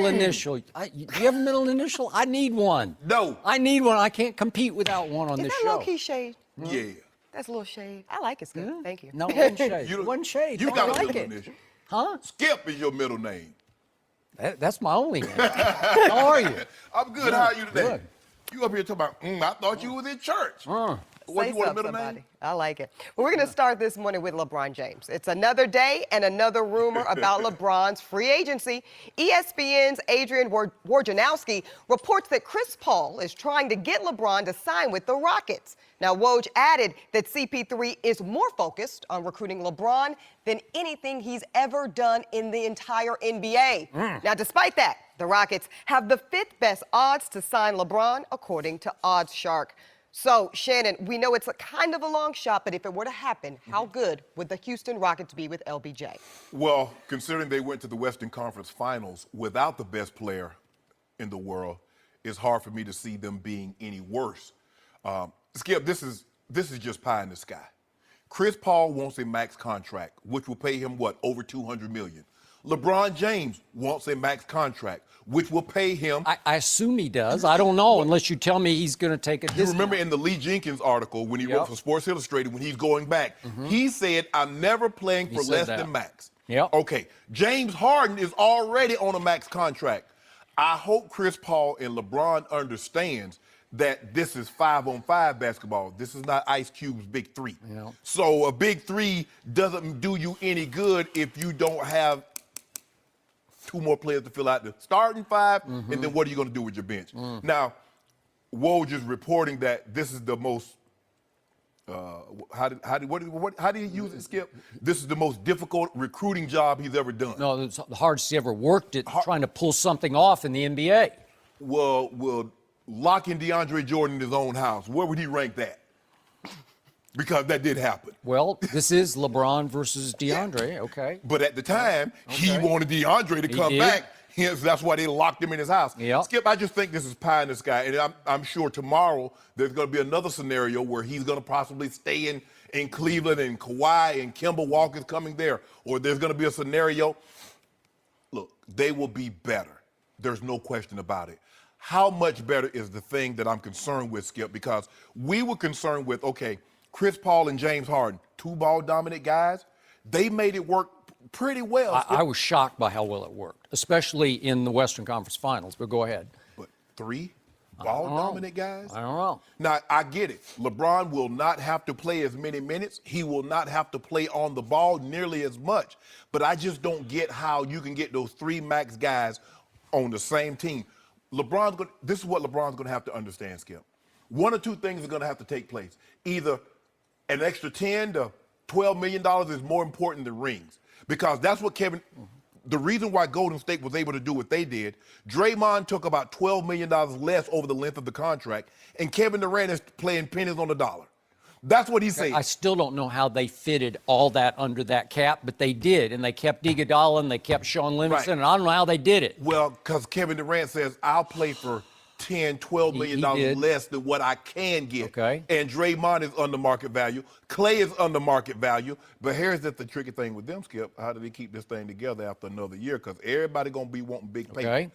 middle initial. Do you have a middle initial? I need one. No. I need one. I can't compete without one on this show. Is that low-key shade? Yeah. That's a little shade. I like it, Skip. Yeah. Thank you. No, one shade. One shade. You I got a like middle it. initial. Huh? Skip is your middle name. That's my only name. How are you? I'm good. How are you today? Good. You up here talking about, I thought you was in church. What, Say you want a something, middle somebody. name? I like it. Well, we're going to start this morning with LeBron James. It's another day and another rumor about LeBron's free agency. ESPN's Adrian Wojnarowski reports that Chris Paul is trying to get LeBron to sign with the Rockets. Now, Woj added that CP3 is more focused on recruiting LeBron than anything he's ever done in the entire NBA. Now, despite that, the Rockets have the 5th best odds to sign LeBron, according to OddsShark. So, Shannon, we know it's a kind of a long shot, but if it were to happen, how good would the Houston Rockets be with LBJ? Well, considering they went to the Western Conference Finals without the best player in the world, it's hard for me to see them being any worse. Skip, this is just pie in the sky. Chris Paul wants a max contract, which will pay him, what, over $200 million. LeBron James wants a max contract, which will pay him. I assume he does. I don't know unless you tell me he's going to take a discount. You remember in the Lee Jenkins article when he wrote for Sports Illustrated, when he's going back, he said, I'm never playing for less than max. Yep. Okay, James Harden is already on a max contract. I hope Chris Paul and LeBron understands that this is 5-on-5 basketball. This is not Ice Cube's Big Three. Yep. So a Big Three doesn't do you any good if you don't have 2 more players to fill out the starting 5, and then what are you going to do with your bench? Now, Woj is reporting that this is the most, how do you use it, Skip? This is the most difficult recruiting job he's ever done. No, it's the hardest he ever worked at trying to pull something off in the NBA. Well, locking DeAndre Jordan in his own house, where would he rank that? Because that did happen. Well, this is LeBron versus DeAndre, okay. But at the time, he wanted DeAndre to come back. Hence, that's why they locked him in his house. Yep. Skip, I just think this is pie in the sky. And I'm sure tomorrow there's going to be another scenario where he's going to possibly stay in Cleveland, and Kawhi and Kemba Walker's coming there. Or there's going to be a scenario. Look, they will be better. There's no question about it. How much better is the thing that I'm concerned with, Skip? Because we were concerned with, okay, Chris Paul and James Harden, 2 ball-dominant guys, they made it work pretty well. I was shocked by how well it worked, especially in the Western Conference Finals, but go ahead. But 3 ball-dominant guys? I don't know. Now, I get it. LeBron will not have to play as many minutes. He will not have to play on the ball nearly as much. But I just don't get how you can get those 3 max guys on the same team. This is what LeBron's going to have to understand, Skip. 1 or 2 things are going to have to take place. Either an extra $10 to $12 million is more important than rings. Because that's what the reason why Golden State was able to do what they did, Draymond took about $12 million less over the length of the contract, and Kevin Durant is playing pennies on the dollar. That's what he said. I still don't know how they fitted all that under that cap, but they did, and they kept Iguodala, and they kept Sean Livingston, and I don't know how they did it. Well, because Kevin Durant says, I'll play for $10, $12 million less than what I can get. Okay. And Draymond is under market value. Clay is under market value. But here's the tricky thing with them, Skip. How do they keep this thing together after another year? Because everybody going to be wanting big pay. Okay.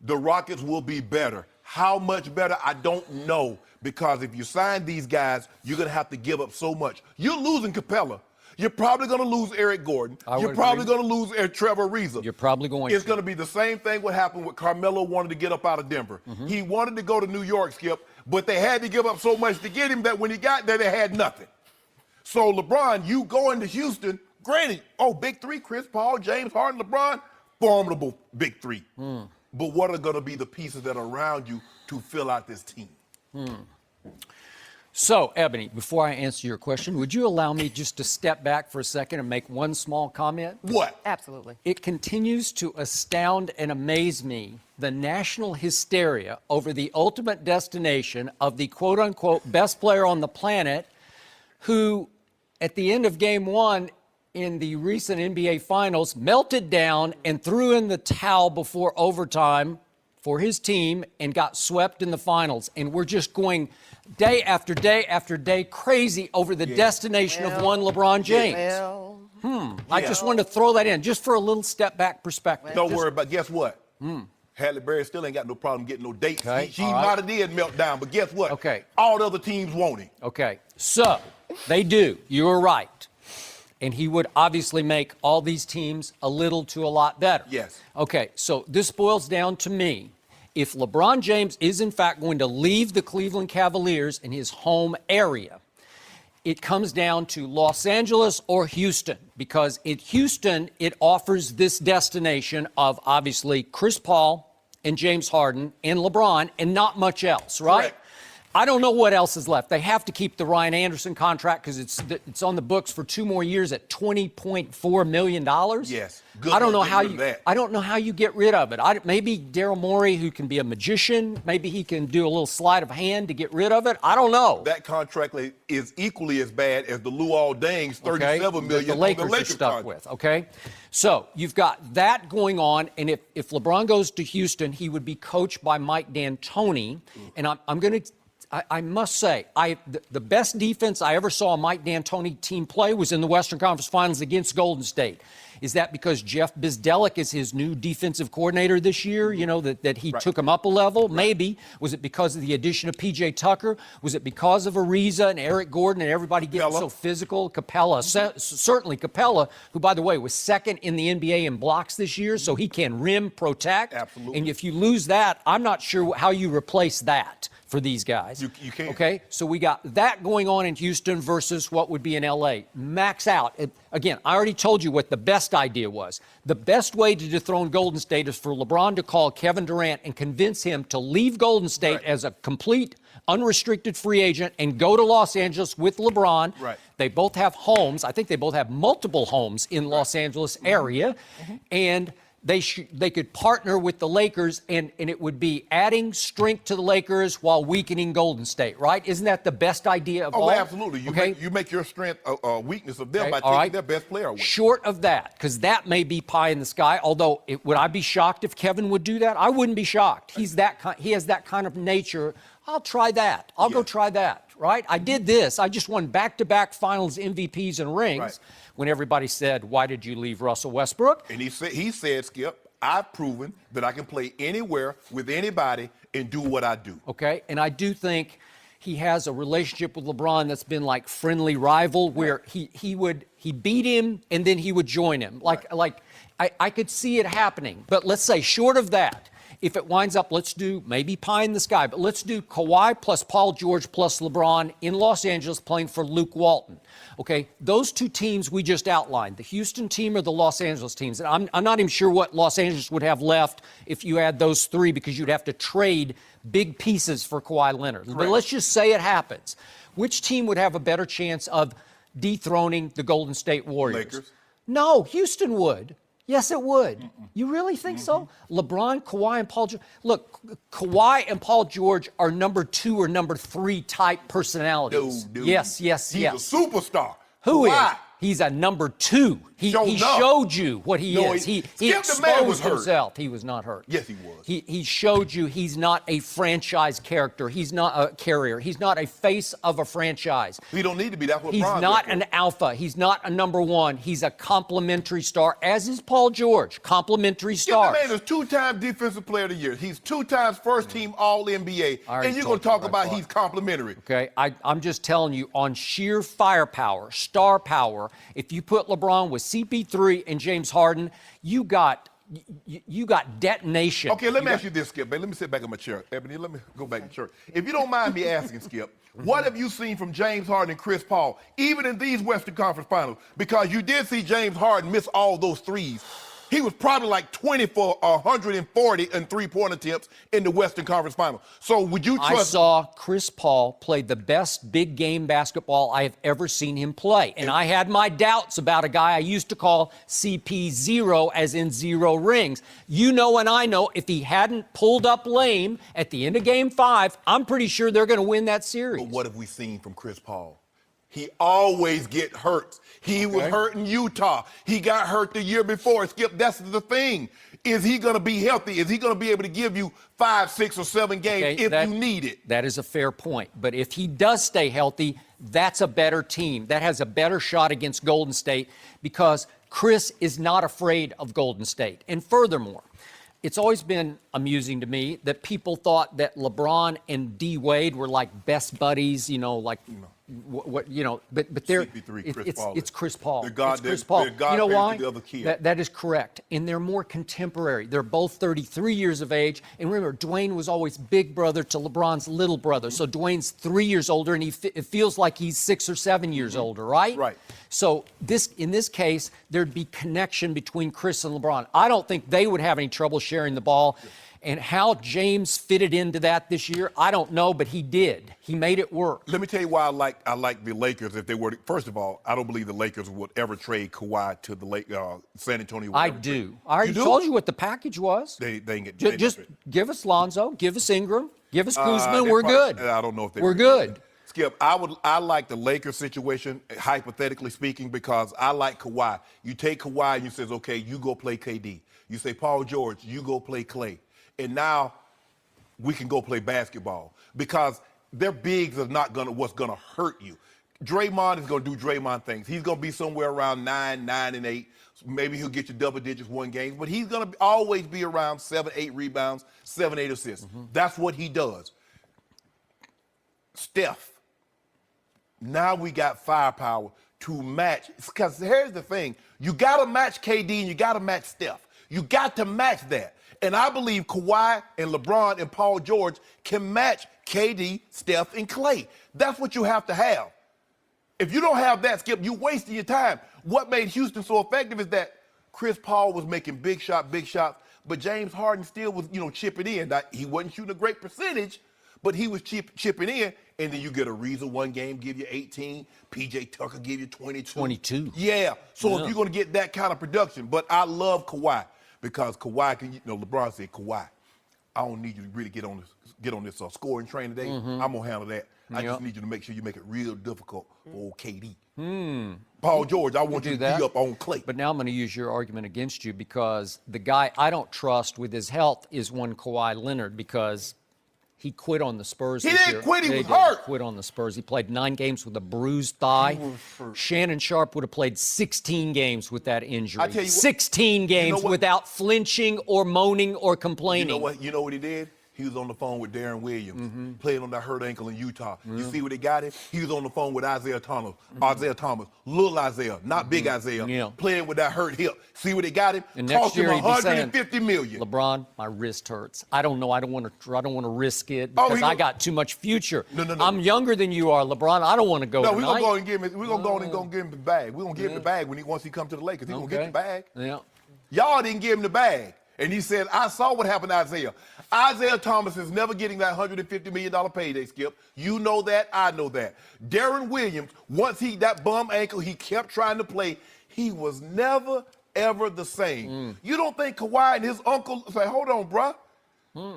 The Rockets will be better. How much better, I don't know. Because if you sign these guys, you're going to have to give up so much. You're losing Capella. You're probably going to lose Eric Gordon. You're probably going to lose Trevor Ariza. You're probably going It's going to be the same thing what happened with Carmelo wanted to get up out of Denver. He wanted to go to New York, Skip, but they had to give up so much to get him that when he got there, they had nothing. So, LeBron, you go into Houston, granted, Big 3, Chris Paul, James Harden, LeBron, formidable Big 3. But what are going to be the pieces that are around you to fill out this team? So, Ebony, before I answer your question, would you allow me just to step back for a second and make one small comment? What? Absolutely. It continues to astound and amaze me, the national hysteria over the ultimate destination of the quote-unquote best player on the planet who, at the end of Game 1 in the recent NBA Finals, melted down and threw in the towel before overtime for his team and got swept in the finals. And we're just going day after day after day crazy over the destination of one LeBron James. I just wanted to throw that in just for a little step back perspective. Don't worry about, guess what? Halle Berry still ain't got no problem getting no dates. Okay, She all right. might have did melt down, but guess what? Okay. All the other teams want him. Okay, so they do. You were right. And he would obviously make all these teams a little to a lot better. Yes. Okay, so this boils down to me. If LeBron James is in fact going to leave the Cleveland Cavaliers in his home area, it comes down to Los Angeles or Houston, because in Houston, it offers this destination of obviously Chris Paul and James Harden and LeBron and not much else, right? Correct. I don't know what else is left. They have to keep the Ryan Anderson contract because it's on the books for 2 more years at $20.4 million. Yes. Good I don't luck know getting how rid of you. that. I don't know how you get rid of it. Maybe Daryl Morey, who can be a magician, maybe he can do a little sleight of hand to get rid of it. I don't know. That contract is equally as bad as the Luol Deng's Okay, $37 million that the Lakers on the Lakers are stuck contract. with. Okay, so you've got that going on, and if LeBron goes to Houston, he would be coached by Mike D'Antoni, and I'm going to. I must say, the best defense I ever saw a Mike D'Antoni team play was in the Western Conference Finals against Golden State. Is that because Jeff Bizdelek is his new defensive coordinator this year, you know, that he took him up a level? Right. Maybe. Was it because of the addition of P.J. Tucker? Was it because of Ariza and Eric Gordon and everybody getting so physical? Capella, certainly Capella, who, by the way, was second in the NBA in blocks this year, so he can rim protect. Absolutely. And if you lose that, I'm not sure how you replace that for these guys. You can't. Okay, so we got that going on in Houston versus what would be in L.A. Max out. Again, I already told you what the best idea was. The best way to dethrone Golden State is for LeBron to call Kevin Durant and convince him to leave Golden State as a complete, unrestricted free agent and go to Los Angeles with LeBron. Right. They both have homes. I think they both have multiple homes in Los Angeles area. And they could partner with the Lakers, and it would be adding strength to the Lakers while weakening Golden State, right? Isn't that the best idea of all? Oh, absolutely. You make your strength a weakness of them by taking their best player away. Short of that, because that may be pie in the sky, although would I be shocked if Kevin would do that? I wouldn't be shocked. He has that kind of nature. I'll try that. I'll go try that, right? I did this. I just won back-to-back finals MVPs and rings. Right. When everybody said, why did you leave Russell Westbrook? And he said, Skip, I've proven that I can play anywhere with anybody and do what I do. Okay, and I do think he has a relationship with LeBron that's been like friendly rival, where he beat him and then he would join him. I could see it happening. But let's say short of that, if it winds up, let's do maybe pie in the sky, but let's do Kawhi plus Paul George plus LeBron in Los Angeles playing for Luke Walton. Okay, those two teams we just outlined, the Houston team or the Los Angeles teams. And I'm not even sure what Los Angeles would have left if you add those three, because you'd have to trade big pieces for Kawhi Leonard. Correct. But let's just say it happens. Which team would have a better chance of dethroning the Golden State Warriors? Lakers. No, Houston would. Yes, it would. You really think so? LeBron, Kawhi, and Paul George. Look, Kawhi and Paul George are number 2 or number 3 type personalities. Dude. Yes. He's a superstar. Who Kawhi. is? He's a number 2. He showed you what he is. He exposed himself. He was not hurt. Yes, he was. He showed you he's not a franchise character. He's not a carrier. He's not a face of a franchise. He don't need to be. That's what He's Bron's not like. an alpha. He's not a number 1. He's a complimentary star, as is Paul George. Complimentary star. The man is 2-time Defensive Player of the Year. He's 2 times first-team All-NBA. And you're going to talk about he's complimentary. Okay, I'm just telling you, on sheer firepower, star power, if you put LeBron with CP3 and James Harden, you got detonation. Okay, let me ask you this, Skip. Let me sit back in my chair. Ebony, let me go back to church. If you don't mind me asking, Skip, what have you seen from James Harden and Chris Paul, even in these Western Conference Finals? Because you did see James Harden miss all those threes. He was probably like 20 for 140 in three-point attempts in the Western Conference Final. So would you trust? I saw Chris Paul play the best big game basketball I have ever seen him play. And I had my doubts about a guy I used to call CP0, as in 0 rings. You know and I know if he hadn't pulled up lame at the end of Game 5, I'm pretty sure they're going to win that series. But what have we seen from Chris Paul? He always get hurt. He was hurt in Utah. He got hurt the year before. Skip, that's the thing. Is he going to be healthy? Is he going to be able to give you 5, 6, or 7 games if you need it? That is a fair point. But if he does stay healthy, that's a better team. That has a better shot against Golden State, because Chris is not afraid of Golden State. And furthermore, it's always been amusing to me that people thought that LeBron and D Wade were like best buddies, like but they're CP3, Chris Paul. it's Chris Paul. They're God- It's Chris they're Paul. God You know married why? to the other kid. That is correct, and they're more contemporary. They're both 33 years of age, and remember, Dwayne was always big brother to LeBron's little brother. So Dwayne's 3 years older, and it feels like he's 6 or 7 years older, right? Right. So in this case, there'd be connection between Chris and LeBron. I don't think they would have any trouble sharing the ball. And how James fitted into that this year, I don't know, but he did. He made it work. Let me tell you why I like the Lakers. If they were, first of all, I don't believe the Lakers would ever trade Kawhi to the San Antonio. I do. I already told you what the package was. They ain't get. Just give us Lonzo, give us Ingram, give us Kuzma. They We're probably- good. I don't know if We're good. Skip, I like the Lakers situation, hypothetically speaking, because I like Kawhi. You take Kawhi and you says, okay, you go play KD. You say, Paul George, you go play Clay. And now we can go play basketball because their bigs are not what's gonna hurt you. Draymond is gonna do Draymond things. He's gonna be somewhere around 9 and 8. Maybe he'll get you double digits one game, but he's gonna always be around 7, 8 rebounds, 7, 8 assists. That's what he does. Steph. Now we got firepower to match. Because here's the thing. You got to match KD and you got to match Steph. You got to match that. And I believe Kawhi and LeBron and Paul George can match KD, Steph, and Clay. That's what you have to have. If you don't have that, Skip, you're wasting your time. What made Houston so effective is that Chris Paul was making big shots, but James Harden still was, chipping in. Now, he wasn't shooting a great percentage, but he was chipping in, and then you get a reason one game give you 18, P.J. Tucker give you 22. 22. Yeah. So if you're going to get that kind of production, but I love Kawhi because Kawhi can, LeBron said, Kawhi, I don't need you to really get on this scoring train today. I'm going to handle that. I just need you to make sure you make it real difficult for old KD. Paul George, I want you to be up on Clay. But now I'm going to use your argument against you because the guy I don't trust with his health is one Kawhi Leonard because he quit on the Spurs this year. He didn't quit, he was hurt. Quit on the Spurs. He played 9 games with a bruised thigh. Shannon Sharp would have played 16 games with that injury. I tell you what, 16 games without flinching or moaning or complaining. You know what he did? He was on the phone with Darren Williams, playing on that hurt ankle in Utah. You see what he got him? He was on the phone with Isaiah Thomas, little Isaiah, not big Isaiah, playing with that hurt hip. See what he got him? And next Cost him year he'd be saying, $150 million. LeBron, my wrist hurts. I don't know. I don't want to risk it because I got too much future. No. I'm younger than you are, LeBron. I don't want to go No, tonight. we're gonna go and give him. We're gonna go and give him the bag. We're gonna give him the bag once he comes to the Lakers. He's gonna get the bag. Yeah. Y'all didn't give him the bag. And he said, I saw what happened to Isaiah. Isaiah Thomas is never getting that $150 million payday, Skip. You know that, I know that. Darren Williams, once that bum ankle, he kept trying to play. He was never, ever the same. You don't think Kawhi and his uncle say, hold on, bruh.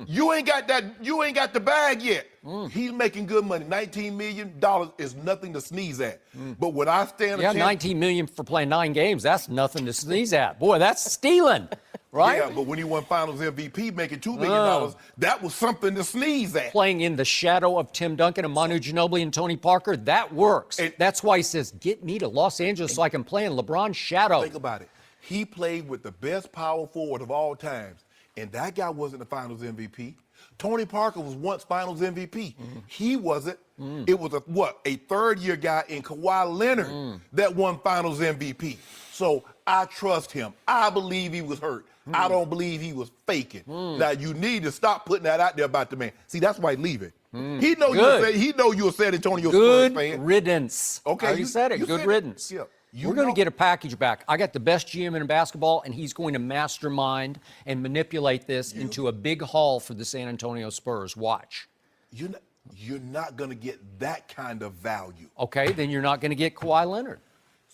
You ain't got the bag yet. He's making good money. $19 million is nothing to sneeze at. But when I stand a chance, $19 million for playing 9 games, that's nothing to sneeze at. Boy, that's stealing. Right? Yeah, but when he won Finals MVP, making $2 million, that was something to sneeze at. Playing in the shadow of Tim Duncan and Manu Ginobili and Tony Parker, that works. That's why he says, get me to Los Angeles so I can play in LeBron's shadow. Think about it. He played with the best power forward of all times, and that guy wasn't the Finals MVP. Tony Parker was once Finals MVP. He wasn't. It was a third-year guy in Kawhi Leonard that won Finals MVP. So I trust him. I believe he was hurt. I don't believe he was faking. Now you need to stop putting that out there about the man. See, that's why he's leaving. He know you're a San Antonio Spurs fan. Good riddance. Okay, you said it. Good riddance. Yeah. We're going to get a package back. I got the best GM in basketball, and he's going to mastermind and manipulate this into a big haul for the San Antonio Spurs. Watch. You're not going to get that kind of value. Okay, then you're not going to get Kawhi Leonard.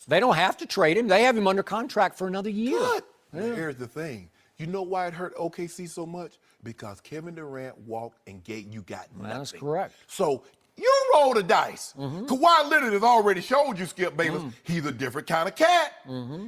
They don't have to trade him. They have him under contract for another year. Good. Yeah. Here's the thing. You know why it hurt OKC so much? Because Kevin Durant walked and you got nothing. That's correct. So you roll the dice. Kawhi Leonard has already showed you, Skip Bayless, he's a different kind of cat.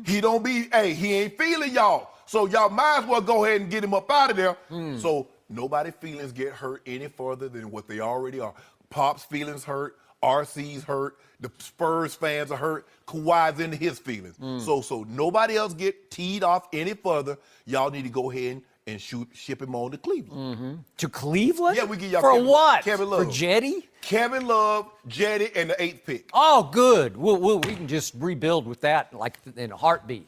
He ain't feeling y'all. So y'all might as well go ahead and get him up out of there. So nobody's feelings get hurt any further than what they already are. Pop's feelings hurt. RC's hurt. The Spurs fans are hurt. Kawhi's into his feelings. So nobody else get teed off any further. Y'all need to go ahead and ship him on to Cleveland. To Cleveland? Yeah, we give y'all for Kevin- what? Kevin Love. For Jetty? Kevin Love, Jetty, and the 8th pick. Oh, good. We can just rebuild with that like in a heartbeat.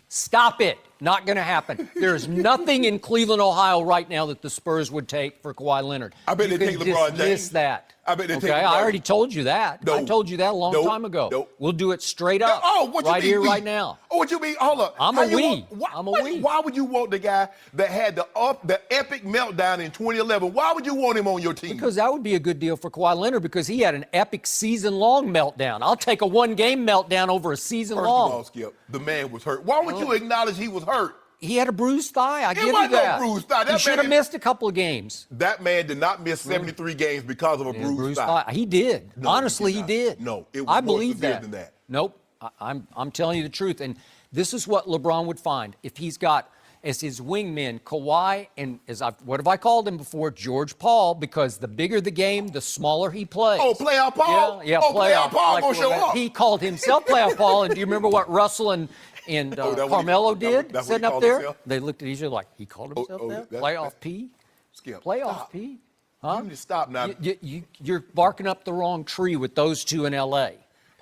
Stop it. Not going to happen. There's nothing in Cleveland, Ohio right now that the Spurs would take for Kawhi Leonard. I bet you they can take LeBron dismiss James. that. I bet they okay, take LeBron. I already told you that. No. I told you that a long No. time ago. No. We'll do it straight up. What you right mean here, we? right now. Oh, what you mean? Hold up. I'm How a you we. want- I'm a we. Why would you want the guy that had the epic meltdown in 2011? Why would you want him on your team? Because that would be a good deal for Kawhi Leonard because he had an epic season-long meltdown. I'll take a one-game meltdown over a season-long. First of all, Skip, the man was hurt. Why would you acknowledge he was hurt? He had a bruised thigh. I give you wasn't no that. bruised thigh. He That should man have is- missed a couple of games. That man did not miss 73 games because of a bruised thigh. He did. No, Honestly, he not. did. No, it was I more believe severe that. than that. Nope. I'm telling you the truth. And this is what LeBron would find if he's got as his wingmen Kawhi and what have I called him before? George Paul, because the bigger the game, the smaller he plays. Oh, playoff Paul? Yeah, Oh, playoff Paul like gonna show up. He called himself playoff Paul. And do you remember what Russell and that what he- Carmelo did that's what he sitting up called there? himself? They looked at each other like, he called himself that? Playoff P? Skip, Playoff stop. P? You need to stop now. You're barking up the wrong tree with those two in L.A.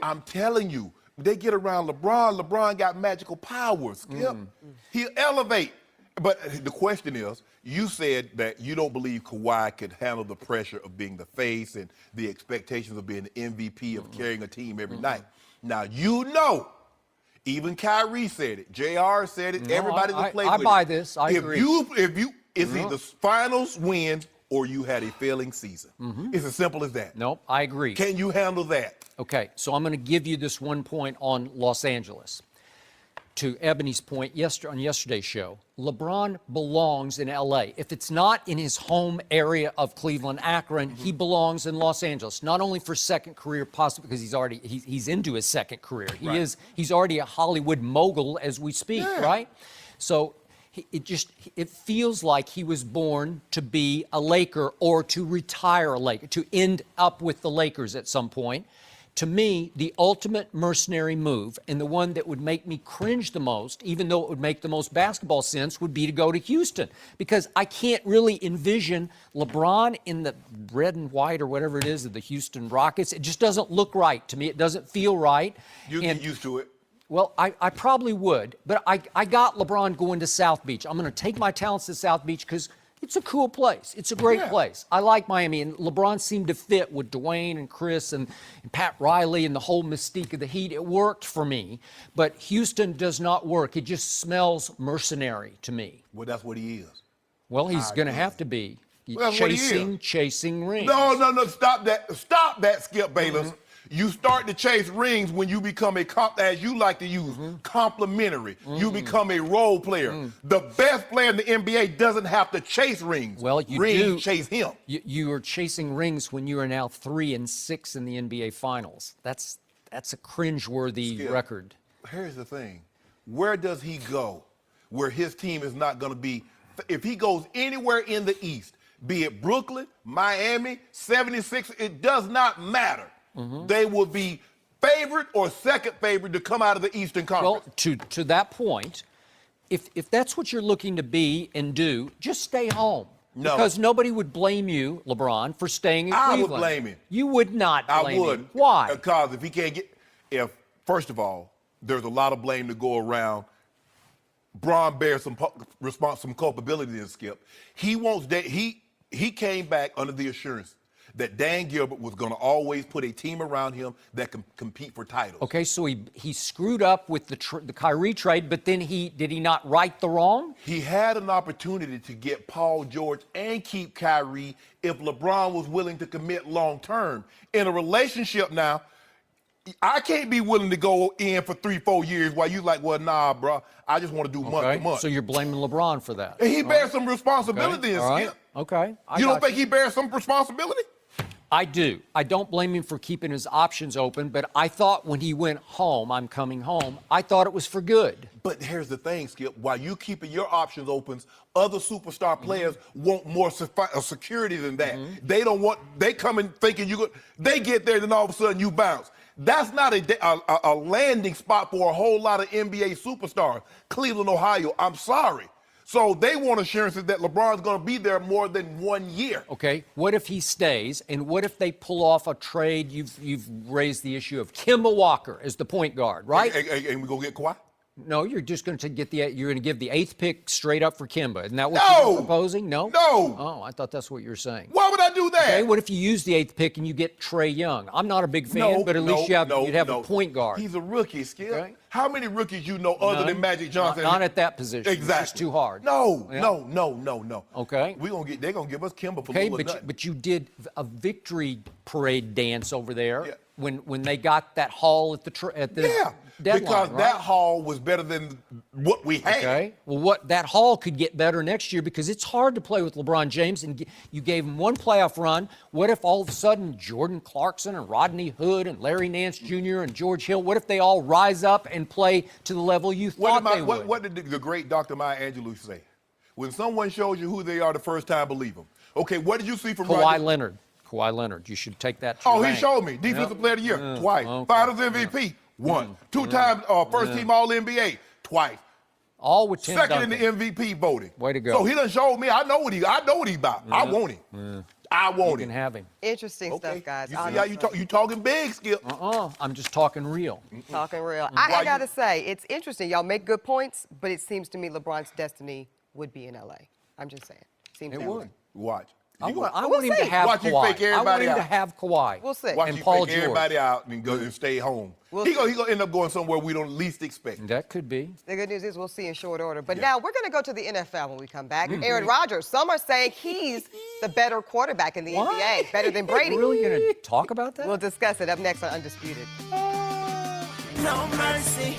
I'm telling you, they get around LeBron. LeBron got magical powers, Skip. He'll elevate. But the question is, you said that you don't believe Kawhi could handle the pressure of being the face and the expectations of being the MVP of carrying a team every night. Now, you know, even Kyrie said it. JR said it. No, Everybody that played I with buy it. this. I agree. It's either finals wins or you had a failing season. It's as simple as that. Nope, I agree. Can you handle that? Okay, so I'm going to give you this one point on Los Angeles. To Ebony's point on yesterday's show, LeBron belongs in L.A. If it's not in his home area of Cleveland, Akron, he belongs in Los Angeles. Not only for second career, possibly because he's into his second career. He's already a Hollywood mogul as we speak, right? So it feels like he was born to be a Laker or to retire a Laker, to end up with the Lakers at some point. To me, the ultimate mercenary move, and the one that would make me cringe the most, even though it would make the most basketball sense, would be to go to Houston. Because I can't really envision LeBron in the red and white or whatever it is of the Houston Rockets. It just doesn't look right to me. It doesn't feel right. You get used to it. Well, I probably would. But I got LeBron going to South Beach. I'm going to take my talents to South Beach because it's a cool place. It's a great place. I like Miami, and LeBron seemed to fit with Dwayne and Chris and Pat Riley and the whole mystique of the Heat. It worked for me, but Houston does not work. It just smells mercenary to me. Well, that's what he is. Well, he's going to have to be. Well, that's what he is. Chasing rings. No, stop that, Skip Bayless. You start to chase rings when you become as you like to use, complimentary. You become a role player. The best player in the NBA doesn't have to chase rings. Well, you rings do. Chase him. You are chasing rings when you are now 3-6 in the NBA Finals. That's a cringeworthy Skip, record. Here's the thing. Where does he go where his team is not going to be? If he goes anywhere in the East, be it Brooklyn, Miami, 76, it does not matter. They will be favorite or second favorite to come out of the Eastern Conference. Well, to that point, if that's what you're looking to be and do, just stay home. No. Because nobody would blame you, LeBron, for staying in Cleveland. I would blame him. You would not blame I would. him. Why? Because if he can't first of all, there's a lot of blame to go around. Bron bears some culpability in Skip. He wants that. He came back under the assurance that Dan Gilbert was going to always put a team around him that can compete for titles. Okay, so he screwed up with the Kyrie trade, but then did he not right the wrong? He had an opportunity to get Paul George and keep Kyrie if LeBron was willing to commit long term. In a relationship now, I can't be willing to go in for 3-4 years while you like, well, nah, bro, I just want to do month to month. So you're blaming LeBron for that. And he bears some responsibility in Skip. Okay. You don't think he bears some responsibility? I do. I don't blame him for keeping his options open, but I thought when he went home, I'm coming home, I thought it was for good. But here's the thing, Skip. While you keeping your options open, other superstar players want more security than that. They don't want, they come in thinking they get there, then all of a sudden you bounce. That's not a landing spot for a whole lot of NBA superstars. Cleveland, Ohio, I'm sorry. So they want assurances that LeBron's going to be there more than 1 year. Okay, what if he stays, and what if they pull off a trade? You've raised the issue of Kemba Walker as the point guard, right? And we go get Kawhi? No, you're just going to you're going to give the 8th pick straight up for Kemba. Isn't that what No! you're proposing? No? No! Oh, I thought that's what you were saying. Why would I do that? Okay, what if you use the 8th pick and you get Trae Young? I'm not a big fan, but at least you'd have a point guard. He's a rookie, Skip. Okay. How many rookies you know other than Magic Johnson? Not at that position. Exactly. It's too hard. No. Okay. They're gonna give us Kemba for Okay, little nothing. but you did a victory parade dance over there Yeah. when they got that haul at the deadline, because right? that haul was better than what we had. Okay. Well, that haul could get better next year because it's hard to play with LeBron James, and you gave him one playoff run. What if all of a sudden Jordan Clarkson and Rodney Hood and Larry Nance Jr. and George Hill, what if they all rise up and play to the level you thought they would? What did the great Dr. Maya Angelou say? When someone shows you who they are the first time, believe them. Okay, what did you see from Kawhi Leonard. You should take that to Oh, your he showed me. Defensive Player of the Year, twice. okay. Finals MVP, once. Two-time first-team All-NBA, twice. All with Tim Second Duncan. in the MVP voting. Way to go. So he done showed me. I know what he's about. I want him. I want You him. can have him. Interesting Okay. stuff, guys. You see how you talking big, Skip? I'm just talking real. Talking real. Why I you- got to say, it's interesting. Y'all make good points, but it seems to me LeBron's destiny would be in LA. I'm just saying. Seems It that would. way. Watch. I He want gonna- him to see. have Watch you Kawhi. fake I want everybody him to out. have Kawhi. We'll see. Watch And you Paul fake George. everybody out and go and stay home. We'll He see. gonna end up going somewhere we don't least expect. That could be. The good news is we'll see in short order. But Yeah. now we're going to go to the NFL when we come back. Aaron Rodgers, some are saying he's the better quarterback in the NBA, better than Brady. We're really going to talk about that? We'll discuss it up next on Undisputed. No mercy.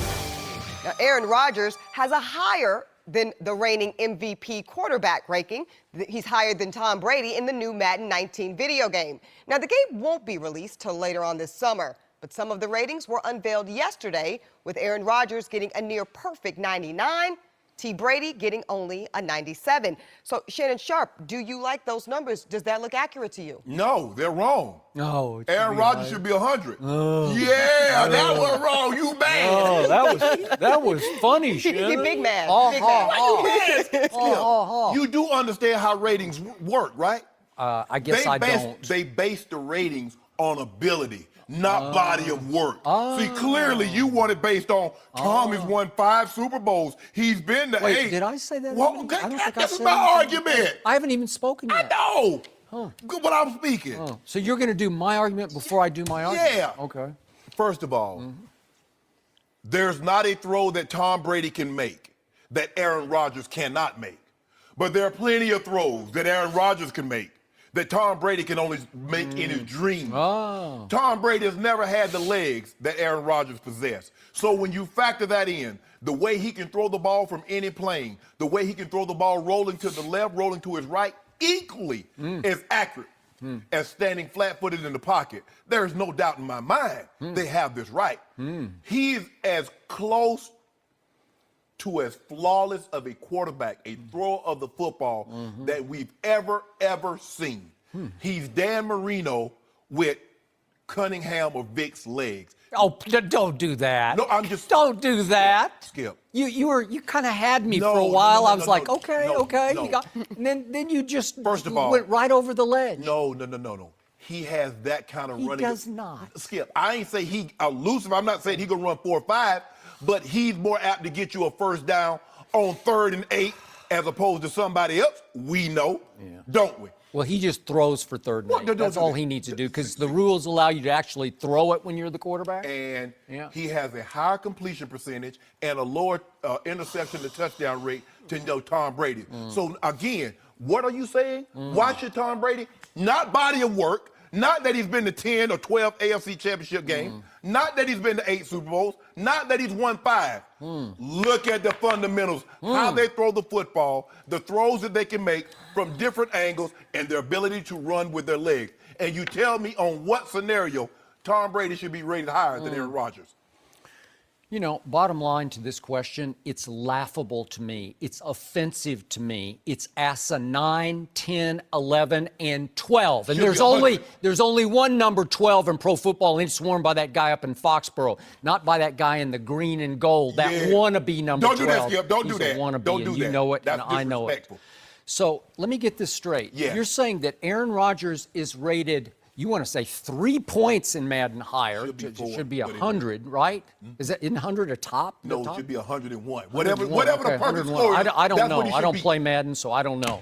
Now, Aaron Rodgers has a higher than the reigning MVP quarterback ranking. He's higher than Tom Brady in the new Madden 19 video game. Now, the game won't be released till later on this summer, but some of the ratings were unveiled yesterday, with Aaron Rodgers getting a near perfect 99, T. Brady getting only a 97. So, Shannon Sharp, do you like those numbers? Does that look accurate to you? No, they're wrong. No. Aaron Rodgers should be 100. Yeah, that was wrong. You bad. Oh, that was funny, He Shannon. big man. Oh, Big oh, man. Skip, you do understand how ratings work, right? I guess I don't. They base the ratings on ability, not body of work. See, clearly you want it based on Tom has won 5 Super Bowls. He's been to 8. Wait, did I say that? Well, I don't think I that's said my anything. argument. I haven't even spoken I yet. know. Good, but I'm speaking. Oh, so you're going to do my argument before I do my argument? Yeah. Okay. First of all, there's not a throw that Tom Brady can make that Aaron Rodgers cannot make. But there are plenty of throws that Aaron Rodgers can make that Tom Brady can only make in his dreams. Oh. Tom Brady has never had the legs that Aaron Rodgers possessed. So when you factor that in, the way he can throw the ball from any plane, the way he can throw the ball rolling to the left, rolling to his right, equally as accurate as standing flat-footed in the pocket. There is no doubt in my mind they have this right. He's as close to as flawless of a quarterback, a thrower of the football that we've ever seen. He's Dan Marino with Cunningham or Vic's legs. Oh, don't do that. No, I'm just- Don't do that. Skip. You kind of had me No, for a no, while. no, I was no, like, no, okay, no, okay. no. You got, and then you just First of all- went right over the ledge. No. He has that kind of He running. does not. Skip, I ain't say he elusive. I'm not saying he gonna run 4 or 5, but he's more apt to get you a first down on 3rd and 8 as opposed to somebody else. We know, don't we? Well, he just throws for 3rd and 8. Don't That's do all that. he needs to do because the rules allow you to actually throw it when you're the quarterback. And Yeah. he has a higher completion percentage and a lower interception to touchdown rate than Tom Brady. So again, what are you saying? Why should Tom Brady? Not body of work, not that he's been to 10 or 12 AFC championship games, not that he's been to 8 Super Bowls, not that he's won 5. Look at the fundamentals, how they throw the football, the throws that they can make from different angles, and their ability to run with their legs. And you tell me on what scenario Tom Brady should be rated higher than Aaron Rodgers. You know, bottom line to this question, it's laughable to me. It's offensive to me. It's asinine, 10, 11, and 12. And there's only one number 12 in pro football, and it's worn by that guy up in Foxborough, not by that guy in the green and gold, that wannabe number 12. Don't do that, Skip. Don't do He's that. a wannabe, Don't do and you that. know it, That's and I know it. disrespectful. So let me get this straight. Yeah. You're saying that Aaron Rodgers is rated, you want to say 3 points in Madden higher. Should be 100, right? Isn't 100 a top? No, top? it should be 101. 101, Whatever okay, the perfect 101. score is, I don't that's know. what he I should don't be. play Madden, so I don't know.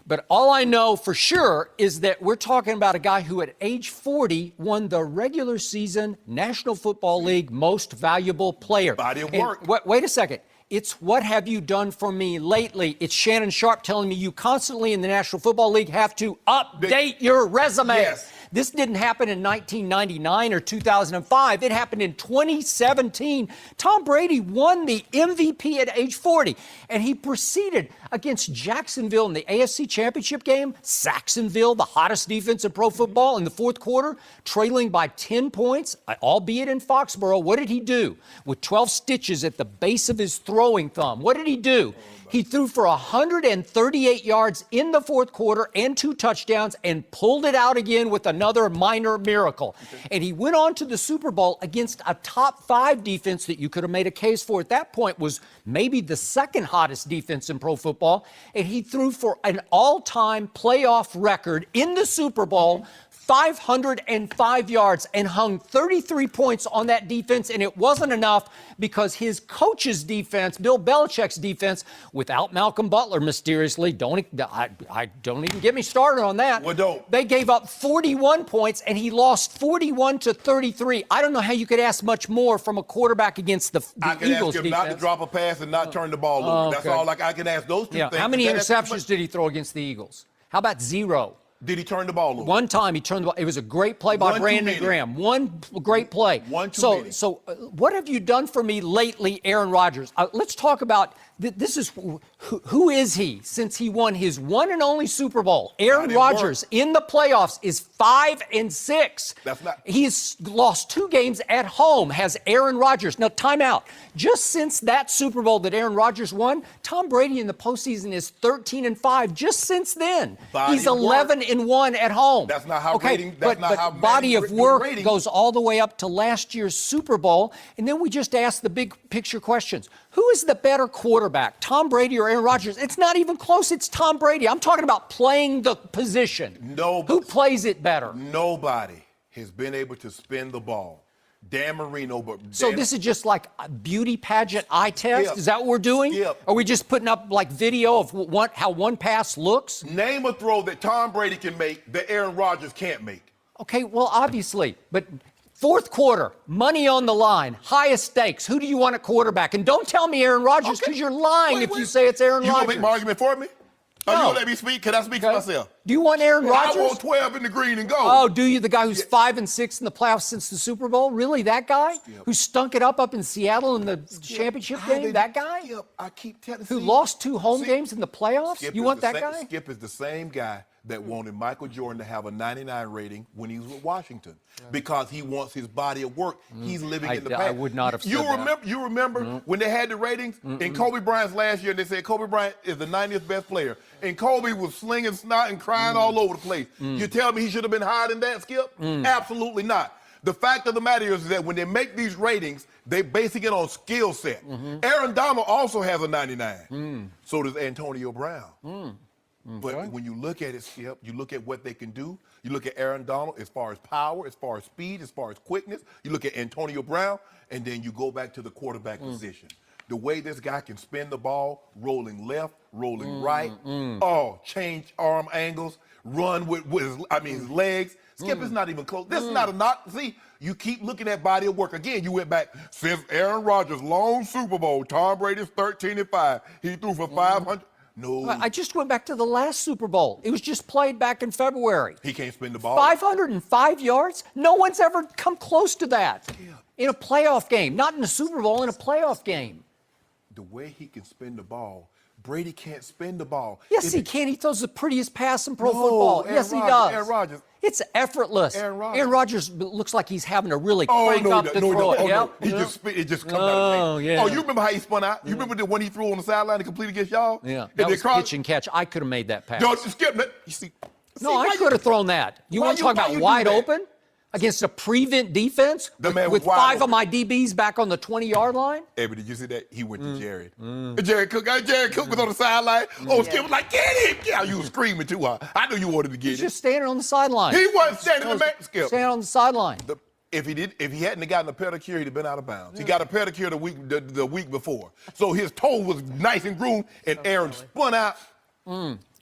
But all I know for sure is that we're talking about a guy who at age 40 won the regular season National Football League Most Valuable Player. Body of And work. wait a second. It's what have you done for me lately? It's Shannon Sharp telling me you constantly in the National Football League have to update your resume. Yes. This didn't happen in 1999 or 2005. It happened in 2017. Tom Brady won the MVP at age 40, and he proceeded against Jacksonville in the AFC Championship game. Saxonville, the hottest defense in pro football, in the fourth quarter, trailing by 10 points, albeit in Foxborough. What did he do? With 12 stitches at the base of his throwing thumb, what did he do? He threw for 138 yards in the fourth quarter and 2 touchdowns and pulled it out again with another minor miracle. And he went on to the Super Bowl against a top 5 defense that you could have made a case for at that point was maybe the second hottest defense in pro football. And he threw for an all-time playoff record in the Super Bowl, 505 yards, and hung 33 points on that defense, and it wasn't enough because his coach's defense, Bill Belichick's defense, without Malcolm Butler mysteriously, don't even get me started on that. Well, don't. They gave up 41 points, and he lost 41-33. I don't know how you could ask much more from a quarterback against the I can Eagles ask him defense. not to drop a pass and not turn the ball over. That's okay. all. I can ask those two things. How many That's interceptions did he throw against the Eagles? How about 0? Did he turn the ball over? One time he turned the ball. It was a great play by One too Brandon many. Graham. One great play. One too many. So what have you done for me lately, Aaron Rodgers? Let's talk about this. Is who is he since he won his one and only Super Bowl? Aaron Rodgers in the playoffs is 5-6. That's not. He's lost 2 games at home. Has Aaron Rodgers now? Time out. Just since that Super Bowl that Aaron Rodgers won, Tom Brady in the postseason is 13-5. Just since then, he's 11-1 at home. That's not how rating. But That's not how body of rating- work rating. goes all the way up to last year's Super Bowl, and then we just ask the big picture questions: who is the better quarterback, Tom Brady or Aaron Rodgers? It's not even close. It's Tom Brady. I'm talking about playing the position. Who plays it better? Nobody has been able to spin the ball. Dan Marino, but So this is just like a beauty pageant eye test? Skip. Is that what we're doing? Skip. Are we just putting up like video of how one pass looks? Name a throw that Tom Brady can make that Aaron Rodgers can't make. Okay, well, obviously, but fourth quarter, money on the line, highest stakes. Who do you want at quarterback? And don't tell me Aaron Rodgers because you're lying if you say it's Aaron You Rodgers. gonna make my argument for me? No. You gonna let me speak? Can I speak for myself? Do you want Aaron Rodgers? I want 12 in the green and gold. Oh, do you? The guy who's 5-6 in the playoffs since the Super Bowl? Really, that guy? Who stunk it up in Seattle in the championship game? That guy? I keep telling Who lost 2 home games in the playoffs? You want that guy? Skip is the same guy that wanted Michael Jordan to have a 99 rating when he was with Washington because he wants his body of work. He's living in the past. I would not have said that. You remember when they had the ratings in Kobe Bryant's last year, and they said Kobe Bryant is the 90th best player, and Kobe was slinging snot and crying all over the place. You tell me he should have been higher than that, Skip? Absolutely not. The fact of the matter is that when they make these ratings, they basing it on skill set. Aaron Donald also has a 99. So does Antonio Brown. But when you look at it, Skip, you look at what they can do. You look at Aaron Donald as far as power, as far as speed, as far as quickness. You look at Antonio Brown, and then you go back to the quarterback position. The way this guy can spin the ball, rolling left, rolling right, change arm angles, run with his legs. Skip is not even close. This is not a knock. See, you keep looking at body of work. Again, you went back since Aaron Rodgers' long Super Bowl. Tom Brady's 13-5. He threw for 500. No. I just went back to the last Super Bowl. It was just played back in February. He can't spin the ball. 505 yards? No one's ever come close to that in a playoff game. Not in a Super Bowl, in a playoff game. The way he can spin the ball, Brady can't spin the ball. Yes, he can. He throws the prettiest pass in pro football. Aaron Yes, he Rodgers, does. Aaron Rodgers. It's effortless. Aaron Rodgers. Looks like he's having to really crank up to throw it. Oh, Yep. no. He just spit. It just comes out of his hand. Yeah. Oh, you remember how he spun out? You remember the one he threw on the sideline to complete against y'all? Yeah, And that then was pitch and catch. I could have made that pass. Don't skip that. You see? No, I could have thrown that. You why want to you- talk why about you do wide that? open against a prevent defense The man with was wide 5 of open. my DBs back on the 20-yard line? Evan, did you see that? He went to Jared. Jared Cook was on the sideline. Oh, Skip was like, get him! Yeah, you were screaming too hard. I knew you wanted to get He's it. just standing on the sideline. He wasn't standing in the man. Skip. Standing on the sideline. If he hadn't have gotten a pedicure, he'd have been out of bounds. He got a pedicure the week before. So his toe was nice and groomed, and Aaron spun out.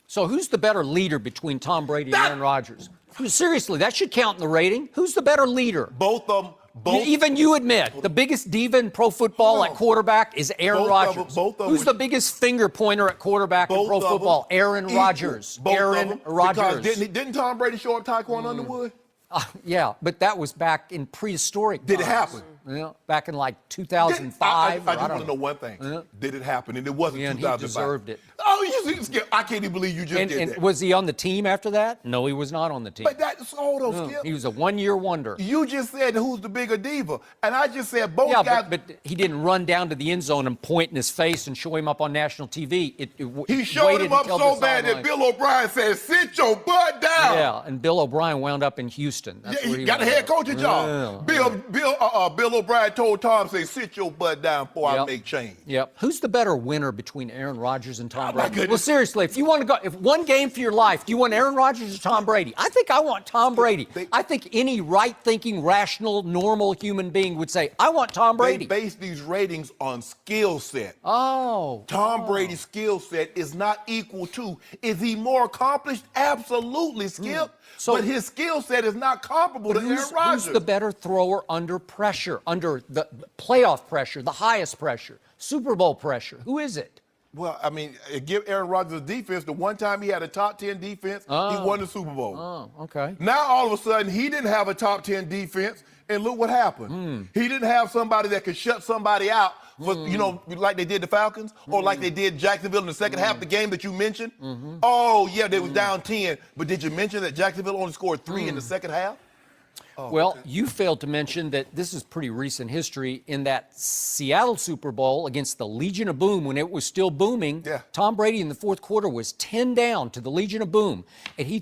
So who's the better leader between Tom Brady and Aaron Rodgers? Seriously, that should count in the rating. Who's the better leader? Both of them. Even you admit the biggest diva in pro football at quarterback is Aaron Rodgers. Who's the biggest finger pointer at quarterback in pro football? Aaron Rodgers. Aaron Rodgers. Because didn't Tom Brady show up Tyquan Underwood? Yeah, but that was back in prehistoric Did it times. happen? Yeah, back in like 2005. I just want to know one thing. Did it happen? And it wasn't Yeah, and he 2005. deserved it. Oh, you see, Skip, I can't even believe you just did And that. was he on the team after that? No, he was not on the team. But that's all though, Skip. He was a one-year wonder. You just said who's the bigger diva, and I just said both Yeah, guys. but he didn't run down to the end zone and point in his face and show him up on national TV. He showed him up so bad that Bill O'Brien said, "Sit your butt down." Yeah, and Bill O'Brien wound up in Houston. That's where he got a wound head up. coaching job. Bill O'Brien told Tom, "Say, sit your butt down before I make change." Yep. Who's the better winner between Aaron Rodgers and Tom Oh, my Brady? goodness. Well, seriously, if you want to go, if one game for your life, do you want Aaron Rodgers or Tom Brady? I think I want Tom Brady. I think any right-thinking, rational, normal human being would say, I want Tom Brady. They base these ratings on skill set. Oh. Tom Brady's skill set is not equal to. Is he more accomplished? Absolutely, Skip. But his skill set is not comparable to Aaron Rodgers. Who's the better thrower under pressure, under the playoff pressure, the highest pressure, Super Bowl pressure? Who is it? Well, I mean, give Aaron Rodgers defense. The one time he had a top 10 defense, he won the Super Bowl. Oh, okay. Now, all of a sudden, he didn't have a top 10 defense, and look what happened. He didn't have somebody that could shut somebody out, for, like they did the Falcons, or like they did Jacksonville in the second half, the game that you mentioned. Oh, yeah, they was down 10, but did you mention that Jacksonville only scored 3 in the second half? Oh, well, you failed to mention that this is pretty recent history. In that Seattle Super Bowl against the Legion of Boom, when it was still booming, Tom Brady in the fourth quarter was 10 down to the Legion of Boom, and he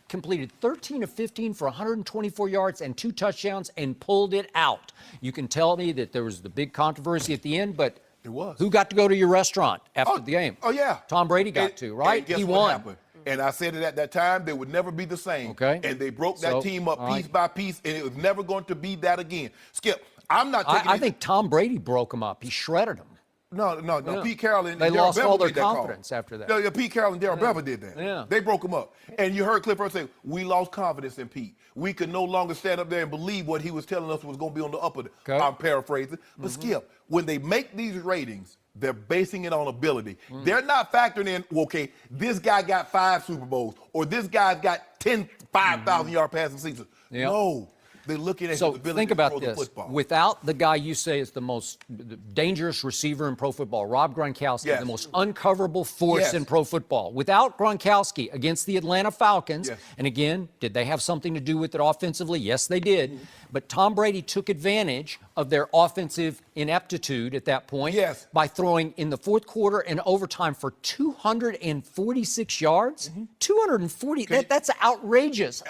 completed 13 of 15 for 124 yards and 2 touchdowns and pulled it out. You can tell me that there was the big controversy at the end, but it was. Who got to go to your restaurant after the game? Oh, yeah. Tom Brady got to, right? And guess He what won. happened? And I said it at that time, they would never be the same. Okay. And they broke that team up piece by piece, and it was never going to be that again. Skip, I'm not taking I think Tom Brady broke them up. He shredded them. No. Yeah. Pete Carroll and They Darryl lost Bevel all their made that call. confidence after that. No, Pete Carroll and Darryl Bevel did that. Yeah. They broke them up. And you heard Cliff Hurst say, we lost confidence in Pete. We could no longer stand up there and believe what he was telling us was going to be on the upper. Okay. I'm paraphrasing. But Skip, when they make these ratings, they're basing it on ability. They're not factoring in, okay, this guy got 5 Super Bowls, or this guy's got 10 5,000-yard passing seasons. Yep. No. They're looking at So his ability think to about throw the this. football. Without the guy you say is the most dangerous receiver in pro football, Rob Gronkowski, the most uncoverable force in pro football. Without Gronkowski against the Atlanta Falcons, and again, did they have something to do with it offensively? Yes, they did. But Tom Brady took advantage of their offensive ineptitude at that point by throwing in the fourth quarter and overtime for 246 yards. 240, that's outrageous.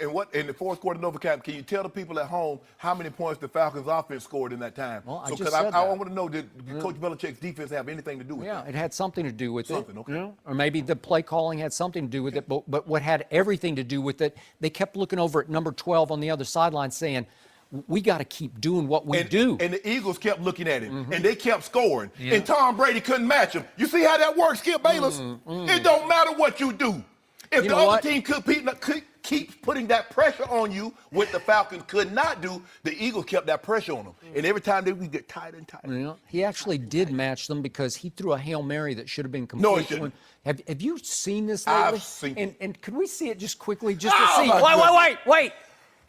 And what in the fourth quarter in overtime, can you tell the people at home how many points the Falcons offense scored in that time? Well, I want to know, did Coach Belichick's defense have anything to do with that? Yeah, it had something to do with it. Okay. Or maybe the play calling had something to do with it. But what had everything to do with it, they kept looking over at number 12 on the other sideline saying, we got to keep doing what we do. And the Eagles kept looking at him, and they kept scoring. And Tom Brady couldn't match him. You see how that works, Skip Bayless? It don't matter what you do. If the other team keeps putting that pressure on you, what the Falcons could not do, the Eagles kept that pressure on them. And every time we get tighter and tighter. Yeah, he actually did match them because he threw a Hail Mary that should have been complete. No, it shouldn't. Have you seen this lately? I've seen it. And could we see it just quickly, just to see? Wait.